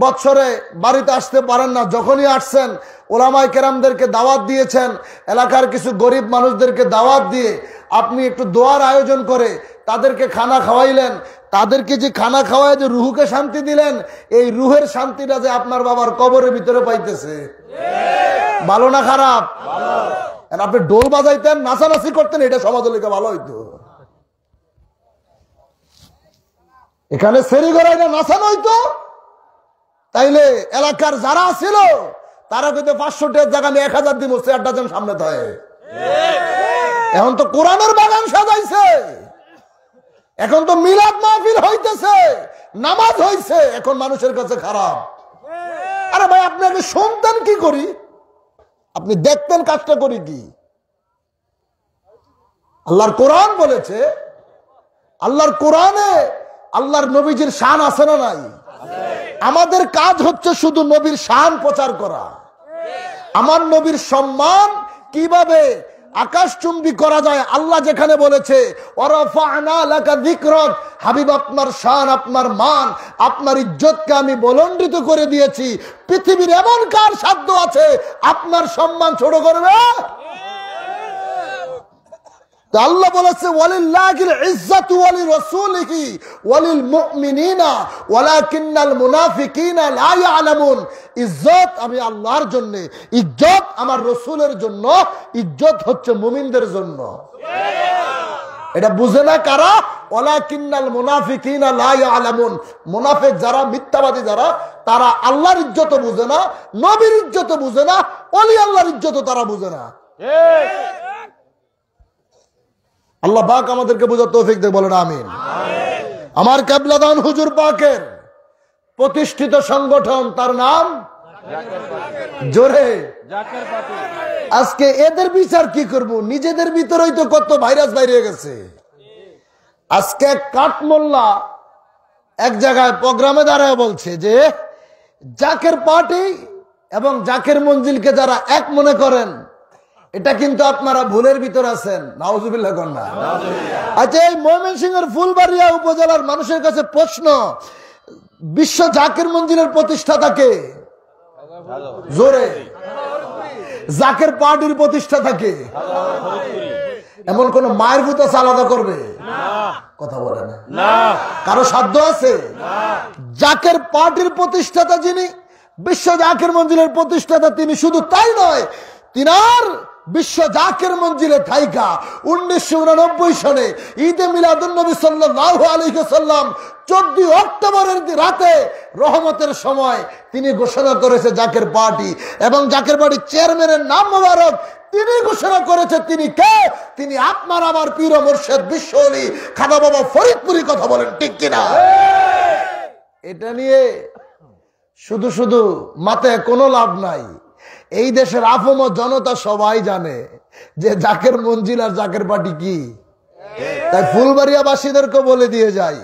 বৎসরে বাড়িতে আসতে পারেন না, যখনই আসছেন ওলামায়ে কেরামদেরকে দাওয়াত দিয়েছেন, এলাকার কিছু গরিব মানুষদেরকে দাওয়াত দিয়ে আপনি একটু দোয়ার আয়োজন করে তাদেরকে খানা খাওয়াইলেন। তাদেরকে যে খানা খাওয়ায় যে রুহুকে শান্তি দিলেন, এই রুহের শান্তিটা যে আপনার বাবার কবরের ভিতরে পাইতেছে, ভালো না খারাপ? আপনি ডোল বাজাইতেন, নাচানাচি করতেন, এটা সমাজের লিগে ভালো হইতো। এখানে সেরি গড়াই না নাচানো হইতো, তাইলে এলাকার যারা ছিল তারা কিন্তু 500 টাকার জায়গা আমি 1000 দিব, চেয়ারটা যেন সামনে থাকে। এখন তো কোরআনের বাগান সাজাইছে, এখন তো মিলাদ মাহফিল হইতেছে, নামাজ হইছে, এখন মানুষের কাছে খারাপ। আরে ভাই, আপনি আগে শুনতেন কি করি, আপনি দেখতেন কাজটা করি কি? আল্লাহর কোরআন বলেছে, আল্লাহর কোরআনে আল্লাহর নবীজির শান আছে না নাই? আমাদের কাজ হচ্ছে শুধু নবীর শান প্রচার করা। আমার নবীর সম্মান কিভাবে আকাশচুম্বী করা যায়, আল্লাহ যেখানে বলেছে ওয়ারাফা'না লাকা যিকরাক, হাবিব আপনার শান, আপনার মান, আপনার ইজ্জতকে আমি বুলন্দিত করে দিয়েছি। পৃথিবীর এমন কার সাধ্য আছে আপনার সম্মান ছোট করবে? আল্লাহ বলেছে ওয়ালিল্লাহিল ইজ্জাতু ওয়ালিরাসূলিহি ওয়ালিল মুমিনিনা ওয়ালাকিন্নাল মুনাফিকিনা লা ইয়ালামুন। ইজ্জত আমি আল্লাহর জন্য, ইজ্জত আমার রাসূলের জন্য, ইজ্জত হচ্ছে মুমিনদের জন্য। এটা বুঝে না কারা? ওয়ালাকিন্নাল মুনাফিকিনা লা ইয়ালামুন। মুনাফিক যারা, মিথ্যাবাদী যারা, তারা আল্লাহর ইজ্জত বুঝে না, নবীর ইজ্জত বুঝে না, ওলি আল্লাহর ইজ্জত তারা বুঝে না। আল্লাহ পাক আমাদেরকে বোঝার তৌফিক দেন, বলেন আমিন। আমার কেবলাদান হুজুর পাকের প্রতিষ্ঠিত সংগঠন, তার নাম জোরে জাকের পার্টি। আজকে এদের বিচার কি করব? নিজেদের ভিতরেই তো কত ভাইরাস বাইরে গেছে। আজকে কাঠমোল্লা এক জায়গায় প্রোগ্রামে দাঁড়ায় বলছে যে জাকের পার্টি এবং জাকের মঞ্জিলকে যারা এক মনে করেন, এটা কিন্তু আপনারা ভুলের ভিতর আছেন। নাউজুবিল্লাহ কন্যা। আচ্ছা, এই ময়মনসিংহের ফুলবাড়িয়া উপজেলার মানুষের কাছে প্রশ্ন, বিশ্ব জাকের মঞ্জিলের প্রতিষ্ঠাতা কে? জোরে। জাকের পার্টির প্রতিষ্ঠাতা কে? এমন কোন মায়ের ভূত আছে আলাদা করবে? কথা বলে না, কারো সাধ্য আছে? জাকের পার্টির প্রতিষ্ঠাতা যিনি, বিশ্ব জাকের মঞ্জিলের প্রতিষ্ঠাতা তিনি, শুধু তাই নয়, তিনার বিশ্ব জাকের মঞ্জিলে থাইকা 1989 সনে ঈদে মিলাদুন নবী সাল্লাল্লাহু আলাইহি ওয়াসাল্লাম 14 অক্টোবরের রাতে রহমতের সময় তিনি ঘোষণা করেছে জাকের পার্টি, এবং জাকের পার্টির চেয়ারম্যানের নাম মোবারক তিনি ঘোষণা করেছে। তিনি কে? তিনি আপনার আমার পীর ও মুর্শিদ বিশ্ব ওলি খাজা বাবা ফরিদপুরি। কথা বলেন ঠিক কিনা? এটা নিয়ে শুধু শুধু মাথায় কোনো লাভ নাই। এই দেশের আফম জনতা সবাই জানে যে জাকের মঞ্জিল আর জাকের পার্টি কি। তাই ফুলবাড়িয়াবাসীদেরকে বলে দিয়ে যাই,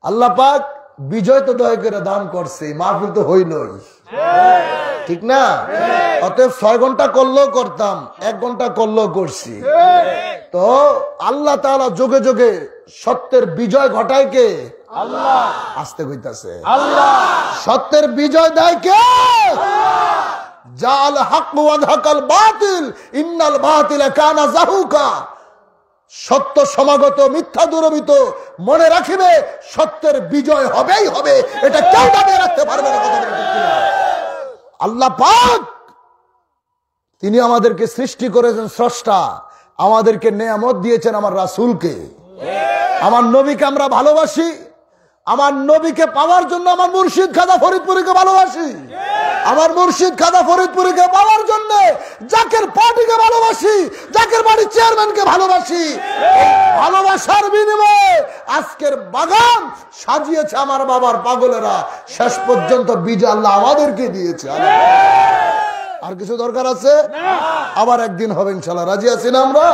আল্লাহ পাক বিজয় তো দয়া করে দান করছে, মাহফিল তো হইলই, ঠিক না? অতএব 6 ঘন্টা করলেও করতাম, 1 ঘন্টা করলেও করছি। তো আল্লাহ তাআলা যোগে যোগে সত্যের বিজয় ঘটায় কে? আল্লাহ। আসতে কইতাছে আল্লাহ। সত্যের বিজয় দেয় কে? জাল হক ওয়া যাহাকাল বাতিল ইন্নাল বাতিলা কানা যাহুকা। সত্য সমাগত, মিথ্যা দূরীভূত। মনে রাখিবে সত্যের বিজয় হবেই হবে, এটা কেউ দাবি রাখতে পারবে না। কথা বলতে ঠিক না? আল্লাহ পাক তিনি আমাদেরকে সৃষ্টি করেছেন স্রষ্টা, আমাদেরকে নেয়ামত দিয়েছেন আমার রাসূলকে। আমার নবীকে আমরা ভালোবাসি, আমার নবীকে পাওয়ার জন্য আমার মুর্শিদ খাজা ফরিদপুরীকে ভালোবাসি, আমার মুর্শিদ খাজা ফরিদপুরীকে পাওয়ার জন্য জাকের পার্টিকে ভালোবাসি, জাকের পার্টির চেয়ারম্যানকে ভালোবাসি। ভালোবাসার বিনিময়ে আজকের বাগান সাজিয়েছে আমার বাবার পাগলেরা। শেষ পর্যন্ত বিজয় আল্লাহ আমাদেরকে দিয়েছে। আর কিছু দরকার আছে? আবার একদিন হবে ইনশাআল্লাহ। রাজি আছি না আমরা?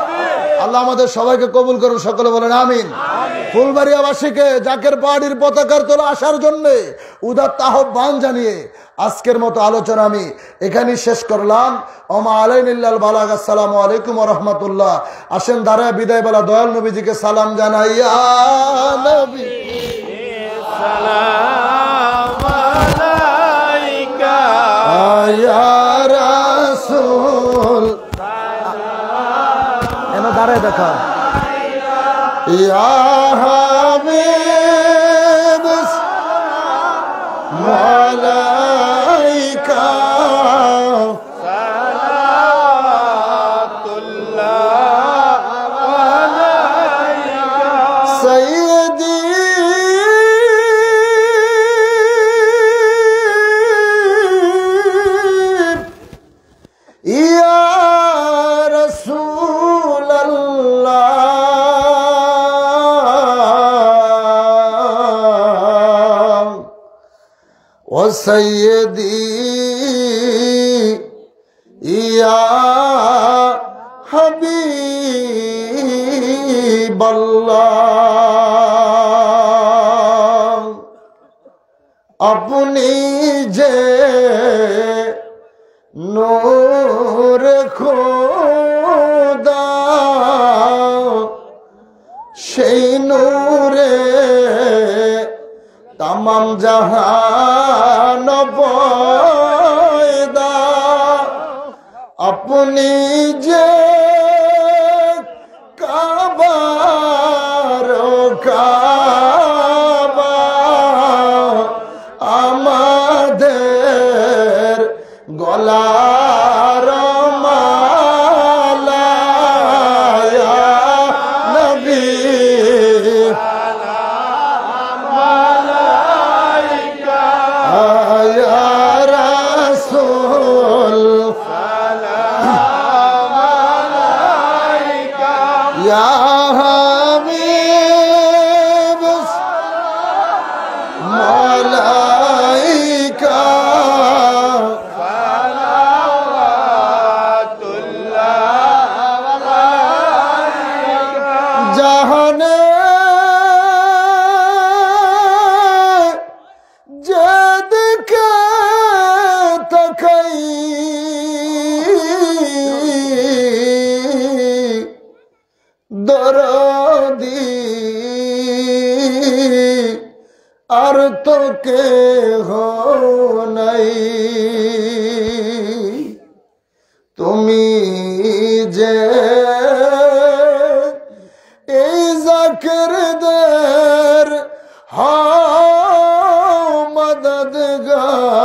আল্লাহ আমাদের সবাইকে কবুল করুন, সকলে বলেন আমিন। ফুলবাড়িয়াবাসীকে জাকের পাহাড়ির পতাকার তোলা আসার জন্য উদাত্ত আহ্বান জানিয়ে আজকের মতো আলোচনা আমি এখানেই শেষ করলাম। ওমা আলাইনিল্লাল বালাগ। আসসালামু আলাইকুম ওয়া রাহমাতুল্লাহ। আসেন দাঁড়ায় বিদায় বেলা দয়াল নবীজিকে সালাম জানাই। ইয়া নবী সালাম আলাইকা ইয়া ইয়া হাবিব মালাইকা সৈয়দি ইয়া রাসূলাল্লাহ ওয়া সৈয়দি ইয়া হাবিবাল্লাহ আপনি যে নূর খোদা সেই নূরে তামাম জাহান পয়দা আপনি যে কাবার কাবা আমাদের গলার মালা ইয়া নবী ইয়া রাসূল ইয়া হাবিব মালাইকা জাহানে যেদিকে তাকাই দরদি আর তো কেহ নাই তুমি যে এই জাকিরদের হাও মদদগার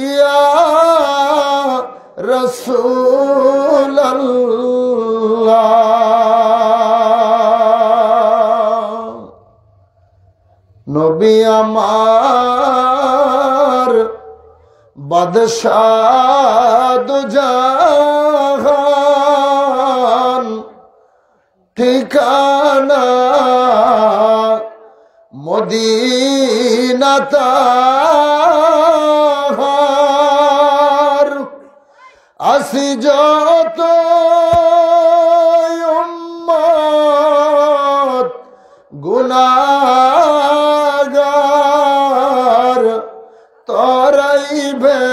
ইয়া রাসূলুল্লাহ নবী আমার বাদশাহ দু জাহান ঠিকানা মদিনা তাহার আসি যত উম্মত গুনাহগার তরাইবেন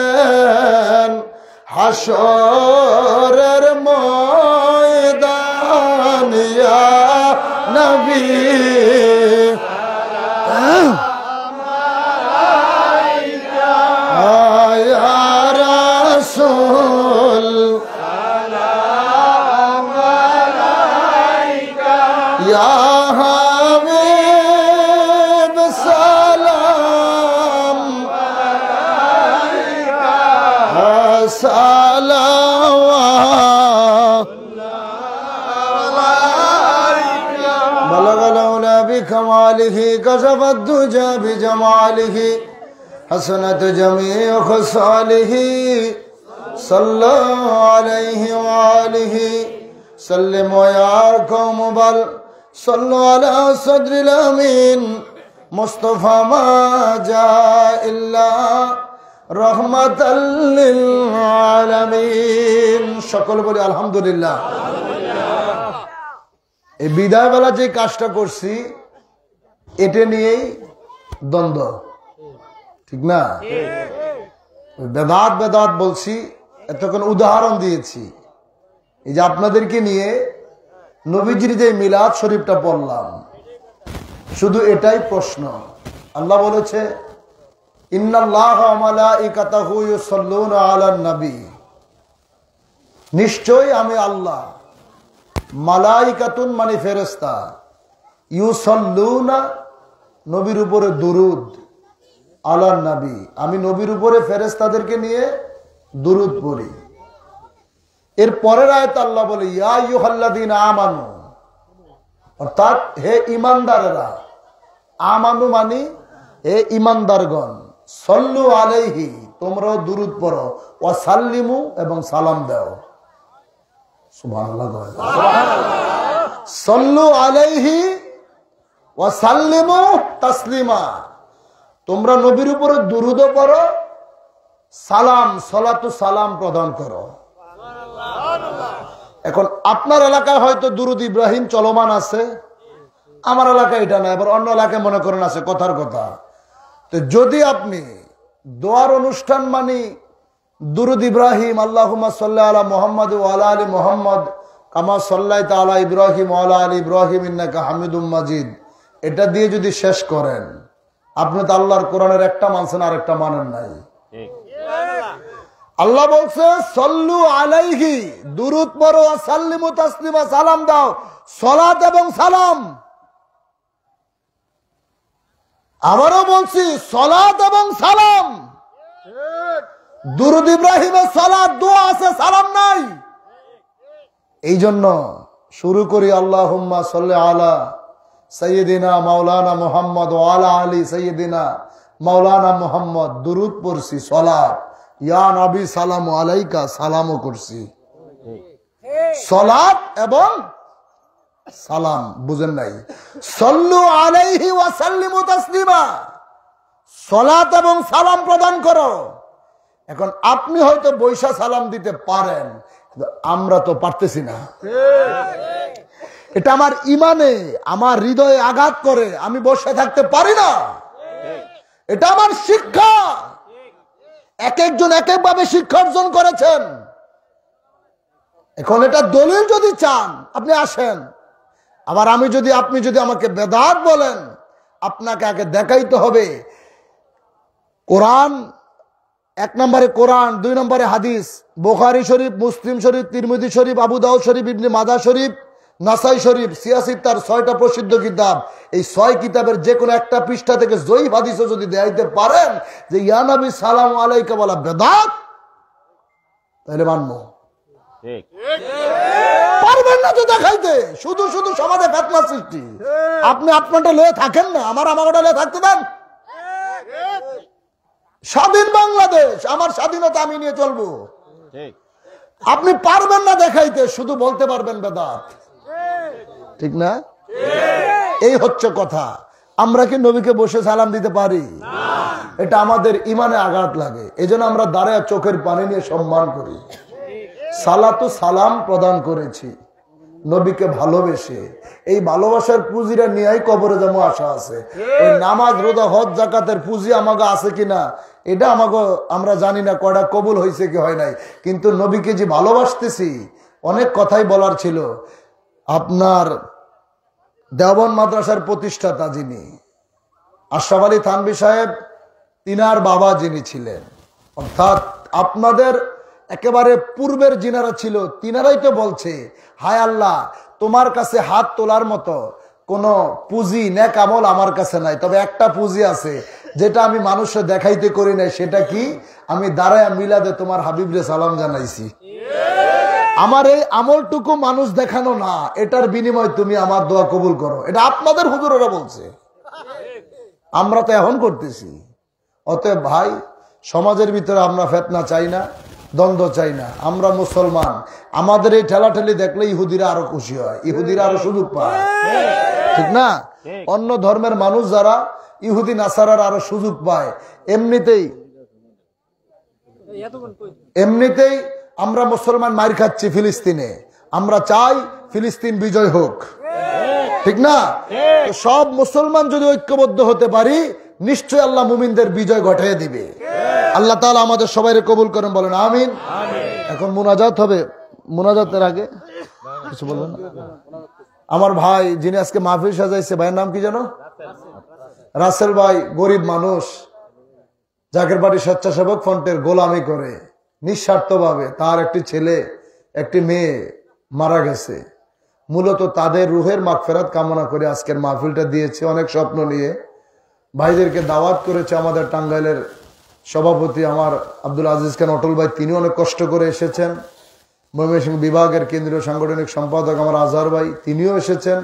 হাসরের ময়দান ইয়া নবী ইয়া রাসূল ইয়া হাবিব সালাম সালাওয়াত بلغ العلا بكماله كشف الدجى بجماله حسنت جميع خصاله صلى عليه وآله سلم ويا قوم بل صلوا على صدر الأمين مصطفى ما جاء إلا رحمة للعالمين সকল বলি আলহামদুলিল্লাহ এই বিদায় বেলা যে কাজটা করছি এটা নিয়েই দ্বন্দ্ব ঠিক না বেদাত বেদাত বলছি এতক্ষণ উদাহরণ দিয়েছি এই যে আপনাদেরকে নিয়ে নবীজির যে মিলাদ শরীফটা পড়লাম শুধু এটাই প্রশ্ন আল্লাহ বলেছে ইন্নাল্লাহা ওয়া মালাইকাতাহু ইউসাল্লুনা আলান নবী নিশ্চয়ই আমি আল্লাহ মালাইকাতুন মানে ফেরেশতা, ইউসাল্লুনা নবীর উপরে দুরুদ, আলান নবী আমি নবীর উপরে ফেরেশতাদেরকে নিয়ে দুরুদ পড়ি। এর পরের আয়াত আল্লাহ বলে ইয়া আইয়ুহাল্লাযীনা আমানু, অর্থাৎ হে ঈমানদারেরা, আমানু মানে হে ঈমানদারগণ, সল্লু আলাইহি তোমরাও দুরুদ পড়ো, ওয়া সাল্লিমু এবং সালাম দাও। সুবহানাল্লাহ। সল্লু আলাইহি ওয়া সাল্লিমু তাসলিমা, তোমরা নবীর উপরে দুরুদ পড়ো, সালাম সালাতু সালাম প্রদান করো। এখন আপনার এলাকায় হয়তো দুরুদ ইব্রাহিম চলমান আছে, আমার এলাকায় এটা না, এবার অন্য এলাকায় মনে করেন আছে, কথার কথা। তো যদি আপনি দোয়ার অনুষ্ঠান মানি দুরুদ ইব্রাহিম আল্লাহুম্মা সাল্লি আলা মুহাম্মাদ ওয়া আলা আলি মুহাম্মাদ কামা সাল্লাইতা আলা ইব্রাহিম ওয়া আলা আলি ইব্রাহিম ইন্নাকা হামিদুম মাজিদ, এটা দিয়ে যদি শেষ করেন, আপনি তো আল্লাহর কোরআনের একটা মানছেন আর একটা মানেন নাই। আল্লাহ বলছে সল্লু আলাইহি দুরুদ পড়ো, সাল্লিমু তাসলিমা সালাম দাও, সালাত এবং সালাম। আবারও বলছি সালাত এবং সালাম। দুরুদ ইব্রাহিমের সালাত দোয়া আছে, সালাম নাই। এই জন্য শুরু করি আল্লাহুম্মা সাল্লি আলা সাইয়্যিদিনা মাওলানা মুহাম্মদ ওয়া আলা আলি সাইয়্যিদিনা মাওলানা মুহাম্মদ, দুরুদ পড়ছি, সালাত ইয়া নবী সালামু আলাইকা সালামও করছি। সালাত এবং সালাম বুঝেন নাই? সল্লু আলাইহি ওয়া সাল্লিমু তাসলিমা, সালাত এবং সালাম প্রদান করো। এখন আপনি হয়তো বৈশা সালাম দিতে পারেন, আমরা তো পারতেছি না। এটা আমার ইমানে, আমার হৃদয়ে আঘাত করে, আমি বসে থাকতে পারি না। এটা আমার শিক্ষা, এক একজন এক এক ভাবে শিক্ষা অর্জন করেছেন। এখন এটা দলিল যদি চান আপনি আসেন, আবার আপনি যদি আমাকে বেদাত বলেন, আপনাকে আগে দেখাইতে হবে কোরআন, এক নম্বরে কোরআন, দুই নম্বরে হাদিস, বুখারী শরীফ, মুসলিম শরীফ, তিরমিজি শরীফ, আবু দাউদ শরীফ, ইবনে মাজাহ শরীফ, নাসাই শরীফ, সিয়াসিত, তার 6টা প্রসিদ্ধ কিতাব। এই 6 কিতাবের যে কোনো একটা পৃষ্ঠা থেকে জয়ীফ হাদিসও যদি দেখাইতে পারেন যে ইয়া নবী সালামু আলাইকা বলা বেদাত, তাহলে মানবো। পারবেন না তো দেখাইতে, শুধু শুধু সমাজে ফিতনা সৃষ্টি। আপনি আপনারটা লয়ে থাকেন না, আমারটা লয়ে থাকতে দেন। স্বাধীন বাংলাদেশ, আমার স্বাধীনতা আমি নিয়ে চলবো। আপনি পারবেন না দেখাইতে, শুধু বলতে পারবেন বেদাত, ঠিক না? এই হচ্ছে কথা। আমরা কি নবীকে বসে সালাম দিতে পারি? এটা আমাদের ইমানে আঘাত লাগে, এজন্য আমরা দাঁড়ায় চোখের পানি নিয়ে সম্মান করি। সালাতু সালাম প্রদান করেছি নবীকে ভালোবেসে। এই ভালোবাসার পুঁজিরা নিয়েই কবরে যেমন আশা আছে। এই নামাজ, রোজা, হজ, যাকাতের পুঁজি আমাকে আছে কিনা এটা আমাকে আমরা জানি না, কয়টা কবুল হয়েছে কি হয় নাই। কিন্তু নবীকে যে ভালোবাসতেছি, অনেক কথাই বলার ছিল। আপনার দেওবন্দ মাদ্রাসার প্রতিষ্ঠাতা যিনি আশরাফ আলী থানভী সাহেব, তিনার বাবা যিনি ছিলেন, অর্থাৎ আপনাদের একেবারে পূর্বের যিনারা ছিল, তিনারাই তো বলছে হায় আল্লাহ, তোমার কাছে হাত তোলার মতো কোন পুঁজি নেক আমল আমার কাছে নাই, তবে একটা পুঁজি আছে যেটা আমি মানুষে দেখাইতে করি নাই। সেটা কি? আমি দাঁড়ায় মিলাদে তোমার হাবিবরে সালাম জানাইছি। আমার এই আমলটুকু মানুষ দেখানো না, এটার বিনিময় তুমি আমার দোয়া কবুল করো। এটা আপনাদের হুজুরেরা বলছে, আমরা তো এখন করতেছি। অতএব ভাই, সমাজের ভিতরে আমরা ফিতনা চাই না, দ্বন্দ্ব চাই না। আমরা মুসলমান, আমাদের এই ঠেলাঠেলি দেখলে ইহুদিরা আরো খুশি হয়, ইহুদিরা আরো সুযোগ পায়, ঠিক না? অন্য ধর্মের মানুষ যারা ইহুদি নাসারার আরো সুযোগ পায়। এমনিতেই আমরা মুসলমান মার খাচ্ছি ফিলিস্তিনে, আমরা চাই ফিলিস্তিন বিজয় হোক, ঠিক না? সব মুসলমান যদি ঐক্যবদ্ধ হতে পারি, নিশ্চয় আল্লাহ মুমিনদের বিজয় ঘটাইয়া দিবে। আল্লাহ তাআলা আমাদের সবাইকে কবুল করেন, বলেন আমিন। এখন মুনাজাত হবে, মুনাজাতের আগে কিছু বলবেন না? আমার ভাই যিনি আজকে মাহফিল সাজাইছে, ভাইয়ের নাম কি জানো? রাসেল ভাই। গরিব মানুষ, জাকেরবাড়ি স্বেচ্ছাসেবক ফ্রন্টের গোলামি করে নিঃস্বার্থভাবে। তার একটি ছেলে একটি মেয়ে মারা গেছে, মূলত তাদের রুহের মাগফিরাত কামনা করে আজকের মাহফিলটা দিয়েছে। অনেক স্বপ্ন নিয়ে ভাইদেরকে দাওয়াত করেছে। আমাদের টাঙ্গাইলের সভাপতি আমার আব্দুল আজিজ খান অটল ভাই, তিনি অনেক কষ্ট করে এসেছেন। ময়মনসিংহ বিভাগের কেন্দ্রীয় সাংগঠনিক সম্পাদক আমার আজহার ভাই, তিনিও এসেছেন।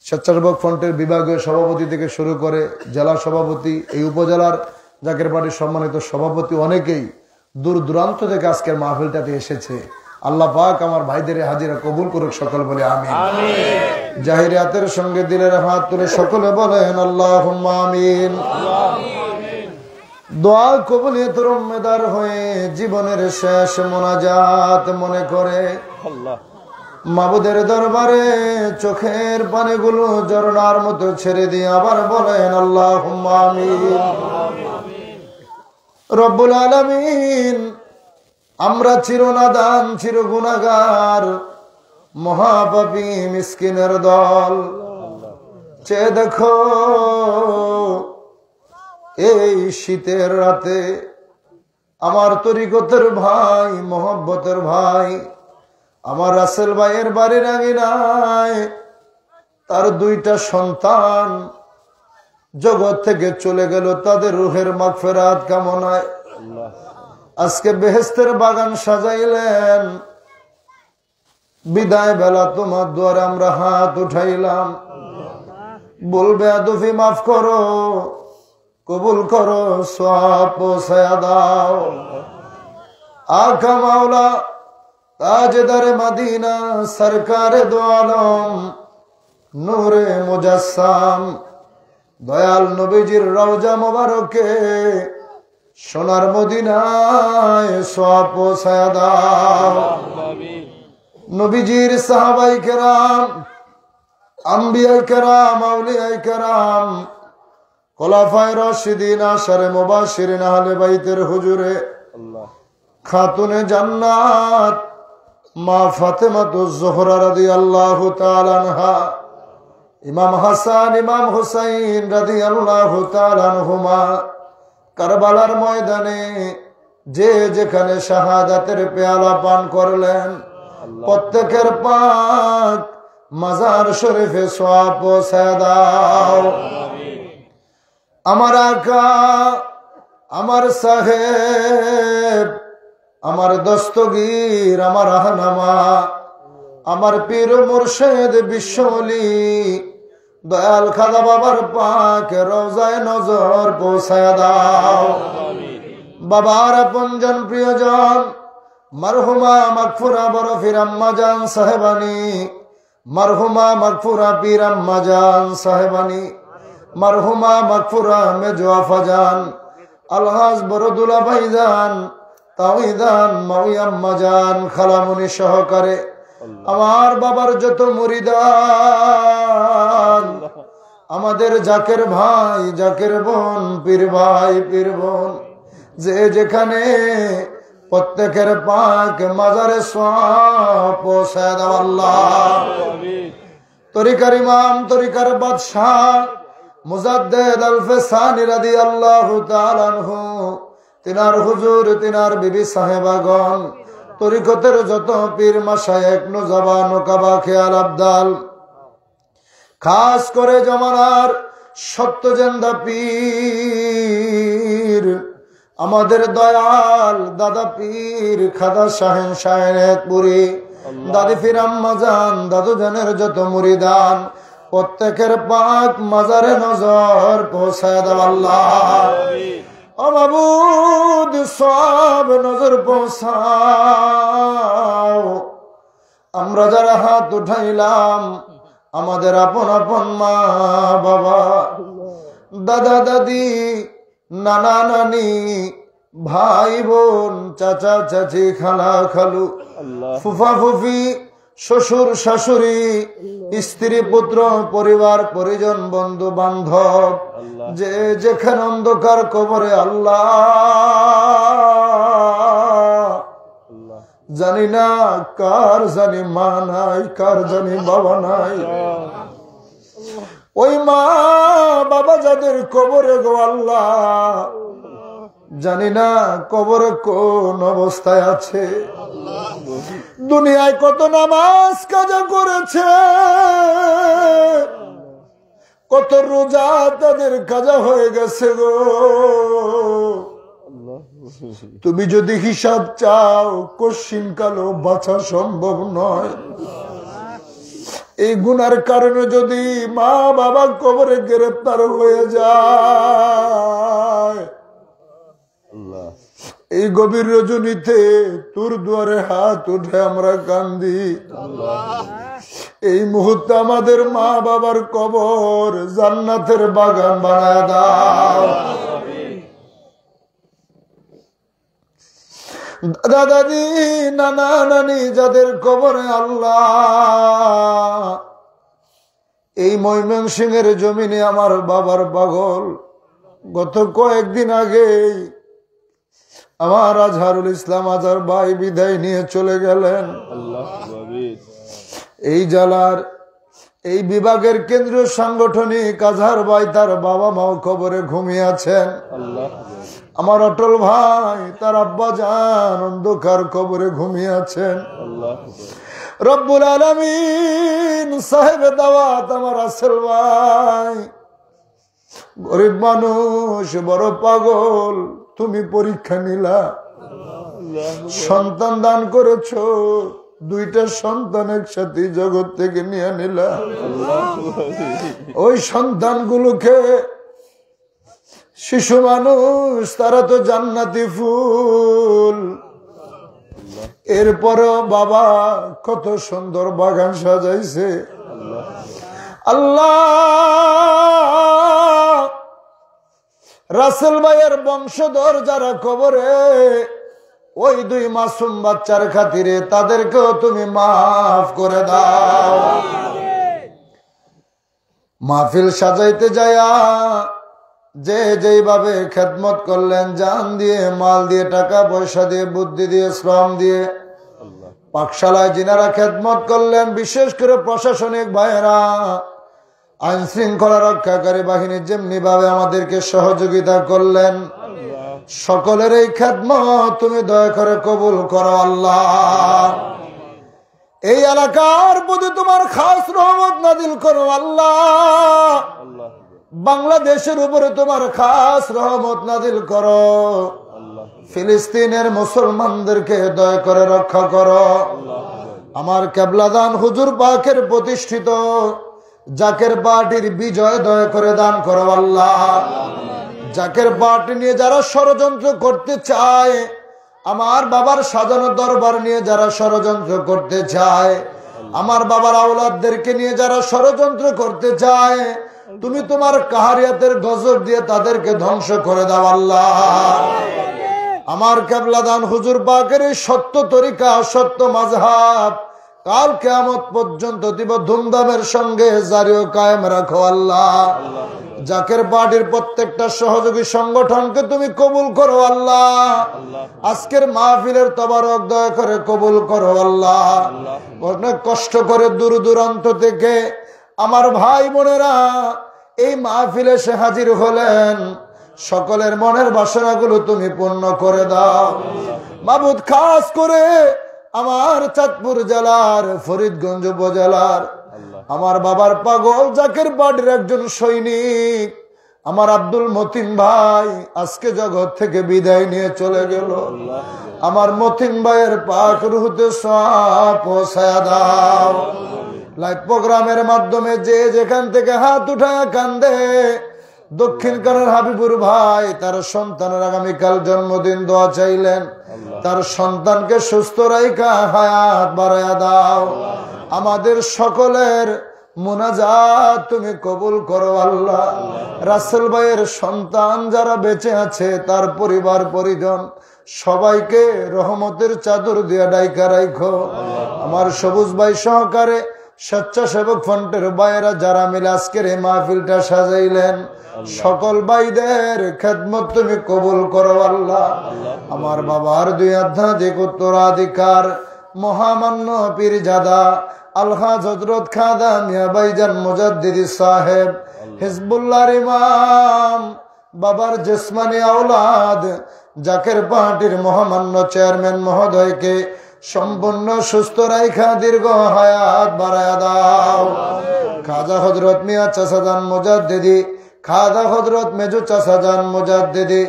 স্বেচ্ছাসেবক ফ্রন্টের বিভাগীয় সভাপতি থেকে শুরু করে জেলা সভাপতি, এই উপজেলার জাকের পার্টির সম্মানিত সভাপতি, অনেকেই দূর দূরান্ত থেকে আজকের মাহফিলটাতে এসেছে। আল্লাহ পাক আমার ভাইদের হাজিরা কবুল করুক, সকল বলে আমিন। জাহিরিয়াতের সঙ্গে দিলের হাত তুলে সকলে বলেন আল্লাহুম্মা আমিন। দোয়া কবুলিয়তের উম্মেদার হয়ে জীবনের শেষ মোনাজাত মনে করে মাবুদের দরবারে চোখের পানিগুলো ঝরনার মতো ছেড়ে দিয়ে আবার বলেন আল্লাহুম্মা আমিন। রব্বুল আলামিন, আমরা চিরনাদান চির গুনাহগার মহাপাপী মিসকিনের দল, চেয়ে দেখো এই শীতের রাতে আমার তরিকতের ভাই, মোহব্বতের ভাই, আমার রাসেল ভাইয়ের বাড়ির আঙিনায় তার দুইটা সন্তান জগৎ থেকে চলে গেল। তাদের রুহের মাগফিরাত কামনায় আজকে বেহেশতের বাগান সাজাইলেন। বিদায় বেলা তোমার দুয়ারে আমরা হাত উঠাইলাম। বলবে আদফি মাফ করো, কবুল করো, সওয়াব পৌঁছায়া দাও। আকা মাওলা তাজদারে মদিনা সরকারে দো আলম নূরে মুজাসসাম, দয়াল নবীজির রওজা মোবারকে সোনার মদিনায় সওয়াব পৌঁছায়া দাও। নবীজির সাহাবাই কেরাম, আম্বিয়াই কেরাম, আউলিয়াই কেরাম, খোলাফায়ে রাশিদিন, আশারে মুবাশশিরিন, আহলে বাইতের হুজুরে, খাতুনে জান্নাত মা ফাতেমাতুজ জোহরা রাদিয়াল্লাহু তাআলা আনহা, ইমাম হাসান, ইমাম হুসাইন রাদিয়াল্লাহু তাআলা আনহুমা, কারবালার ময়দানে যে যেখানে শাহাদাতের পেয়ালা পান করলেন, প্রত্যেকের পাক মাজার শরীফে সওয়াব পৌঁছায়া দাও। আমার আকা, আমার সাহেব, আমার দস্তগীর, আমার আহনামা, আমার পীর মুর্শিদ বিশ্বলি দয়াল খাজা বাবার পাক রওজায় নজর পৌঁছায়া দাও। বাবার আপনজন প্রিয়জন মারহুমা মাগফুরা বরফির আম্মা জান সাহেবানী, মারহুমা মাগফুরা পীর আম্মা জান সাহেবানী, মারহুমা মাগফুরা মেজো আফাজান, আলহাজ বরদুলা ভাইজান, তাওইদান মাউই আম্মা জান, খালামুনি সহকারে আমার বাবার যত মুরিদান, আমাদের জাকের ভাই, জাকের বোন, পীর ভাই, পীর বোন, যে যেখানে প্রত্যেকের পাক মাজারে সওয়াব পৌঁছায় দাও আল্লাহ। তরিকার ইমাম, তরিকার বাদশাহ মুজাদ্দেদ আল-ফেসানি রাদিয়াল্লাহু তাআলা আনহু, তিনার হুজুর, তিনার বিবি সাহেবাগণ, তরিকতের যত পীর মাশায়েখ, নুজাবা, নোকাবা, খেয়াল আবদাল, খাস করে জমানার সত্যজেন্দা পীর আমাদের দয়াল দাদা পীর খাদা শাহেন শাহেনপুরি, দাদি ফির আম্মা জান, দাদু জানের যত মুরিদান, প্রত্যেকের পাক মাজারে নজর পৌঁছায় দাও আল্লাহ। ও মাবুদ, সব নজর পৌঁছাও। আমরা যারা হাত উঠাইলাম, আমাদের আপন আপন মা বাবা, দাদা দাদি, নানা নানি, ভাই বোন, চাচা চাচি, খালা খালু, ফুফা ফুফি, শ্বশুর শাশুড়ি, স্ত্রী পুত্র, পরিবার পরিজন, বন্ধু বান্ধব, যে যেখানে অন্ধকার কবরে আল্লাহ, জানি না কার জানি মা নাই, কার জানি বাবা নাই, ওই মা বাবা যাদের কবরে গো আল্লাহ, জানি না কবরে কোন অবস্থায় আছে। দুনিয়ায় কত নামাজ কাজা করেছে, কত রোজা তাদের কাজা হয়ে গেছে গো। তুমি যদি হিসাব চাও কশিন কালো বাঁচা সম্ভব নয়। এই গুনার কারণে যদি মা বাবা কবরে গ্রেফতার হয়ে যায়, এই গভীর রজনীতে তোর দুয়ারে হাত উঠে আমরা কান্দি। এই মুহূর্তে আমাদের মা বাবার কবর জান্নাতের বাগান বানায় দাও। দাদা দাদি নানা নানি যাদের কবরে আল্লাহ, এই ময়মনসিংহের জমিনে আমার বাবার পাগল গত কয়েকদিন আগে আমার আজহারুল ইসলাম আজহার ভাই বিদায় নিয়ে চলে গেলেন। এই জেলার এই বিভাগের কেন্দ্রীয় সাংগঠনিক আজহার ভাই তার বাবা মাও কবরে ঘুমিয়ে আছেন। আমার অটল ভাই তার আব্বা জান অন্ধকার কবরে ঘুমিয়ে আছেন। রব্বুল আলামিন সাহেবে দাওয়াত আমার আসল ভাই, গরিব মানুষ বড় পাগল, তুমি পরীক্ষা নিলা, সন্তান দান করেছো, দুইটা সন্তান একসাথে জগৎ থেকে নিয়ে নিলা। ওই সন্তানগুলোকে শিশু মানুষ, তারা তো জান্নাতি ফুল। এরপরও বাবা কত সুন্দর বাগান সাজাইছে। আল্লাহ, রাসেল ভাইয়ের বংশধর যারা কবরে, ওই দুই মাসুম বাচ্চার খাতিরে তাদেরকেও তুমি মাফ করে দাও। মাহফিল সাজাইতে যায়া যে যেইভাবে খেদমত করলেন, জান দিয়ে, মাল দিয়ে, টাকা পয়সা দিয়ে, বুদ্ধি দিয়ে, শ্রম দিয়ে, পাকশালায় যিনারা খেদমত করলেন, বিশেষ করে প্রশাসনিক ভাইয়েরা, আইন শৃঙ্খলা রক্ষাকারী বাহিনী যেমনি ভাবে আমাদেরকে সহযোগিতা করলেন, সকলের এই খেদমত তুমি দয়া করে কবুল করো আল্লাহ। এই এলাকার প্রতি তোমার খাস রহমত নাজিল করো আল্লাহ। বাংলাদেশের উপরে তোমার খাস রহমত নাজিল করো। ফিলিস্তিনের মুসলমানদেরকে দয়া করে রক্ষা করো। আমার কেবলাদান হুজুর পাকের প্রতিষ্ঠিত জাকের পার্টির বিজয় দয়া করে দান করো আল্লাহ। জাকের পার্টি নিয়ে যারা ষড়যন্ত্র করতে চায়, আমার বাবার সাজানো দরবার নিয়ে যারা ষড়যন্ত্র করতে চায়, আমার বাবার আওলাদদেরকে নিয়ে যারা ষড়যন্ত্র করতে চায়, তুমি তোমার কাহারিয়াতের গজব দিয়ে তাদেরকে ধ্বংস করে দাও আল্লাহ। আমার কেবলাদান হুজুর পাকের এই সত্য তরিকা, সত্য মাযহাব কাল কিয়ামত পর্যন্ত দিব ধুমধামের সঙ্গে জারি ও কায়েম রাখো আল্লাহ। জাকের পার্টির প্রত্যেকটা সহযোগী সংগঠনকে তুমি কবুল করো আল্লাহ। আজকের মাহফিলের তবারক দয়া করে কবুল করো আল্লাহ। অনেক কষ্ট করে দূর দূরান্ত থেকে আমার ভাই বোনেরা এই মাহফিলে এসে হাজির হলেন, সকলের মনের বাসনাগুলো তুমি পূর্ণ করে দাও মাবুদ। খাস করে আমার চাঁদপুর জেলার ফরিদগঞ্জ উপজেলার আমার বাবার পাগল জাকের পার্টির একজন সৈনিক আমার আব্দুল মতিন ভাই আজকে জগৎ থেকে বিদায় নিয়ে চলে গেল। আমার মতিন ভাইয়ের পাক রুহতে সওয়াব পৌঁছায়া দাও। লাইভ প্রোগ্রামের মাধ্যমে যে যেখান থেকে হাত উঠায় কান্দে, দক্ষিণ কানের হাবিবুর ভাই তার সন্তানের আগামীকাল জন্মদিন, দোয়া চাইলেন, তার সন্তানকে সুস্থ রাইখা হায়াত বাড়ায়া দাও। আমাদের সকলের মুনাজাত তুমি কবুল করো আল্লাহ। রাসেল ভাইয়ের সন্তান যারা বেঁচে আছে, তার পরিবার পরিজন সবাইকে রহমতের চাদর দিয়ে ডাইকা রাইখো। আমার সবুজ ভাই সহকারে স্বেচ্ছাসেবক ফ্রন্টের ভাইয়েরা যারা মিলে আজকের এই মাহফিলটা সাজাইলেন, সকল ভাইদের খেদমত তুমি কবুল করো আল্লাহ। আমার বাবার দুই আধ্যাত্মিক উত্তরাধিকার মহামান্য পীরজাদা আলহাজ হযরত খাদা মিয়া ভাইজান মুজাদ্দিদি সাহেব হিজবুল্লাহর ইমাম, বাবার জিসমানি আওলাদ জাকের পার্টির মহামান্য চেয়ারম্যান মহোদয়কে সম্পূর্ণ সুস্থ রাইখা দীর্ঘ হায়াত বাড়ায়া দাও। খাজা হযরত মিয়া চাচাজান মুজাদ্দিদি, খাজা হযরত মেজু চাচাজান মুজাদ্দিদি,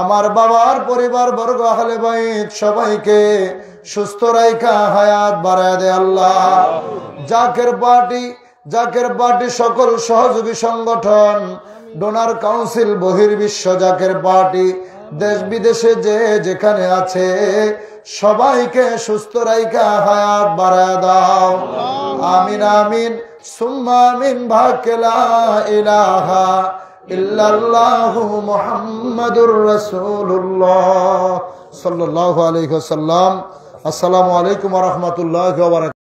আমার বাবার পরিবার বর্গ আহলে বাইত সবাইকে সুস্থ রাইখা হায়াত বাড়ায়া দে আল্লাহ। জাকের পার্টি সকল সহযোগী সংগঠন, ডোনার কাউন্সিল, বহির্বিশ্ব জাকের পার্টি, দেশ বিদেশে যে যেখানে আছে সবাইকে সুস্থ রাইখা হায়াত বাড়ায়া দাও। আমিন আমিন সুম্মা আমিন। ভাগ্যে লা ইলাহা ইল্লাল্লাহু মুহাম্মাদুর রাসূলুল্লাহ সাল্লাল্লাহু আলাইহি ওয়াসাল্লাম। আসসালামু আলাইকুম ওয়া রাহমাতুল্লাহি ওয়া বারাকাতুহু।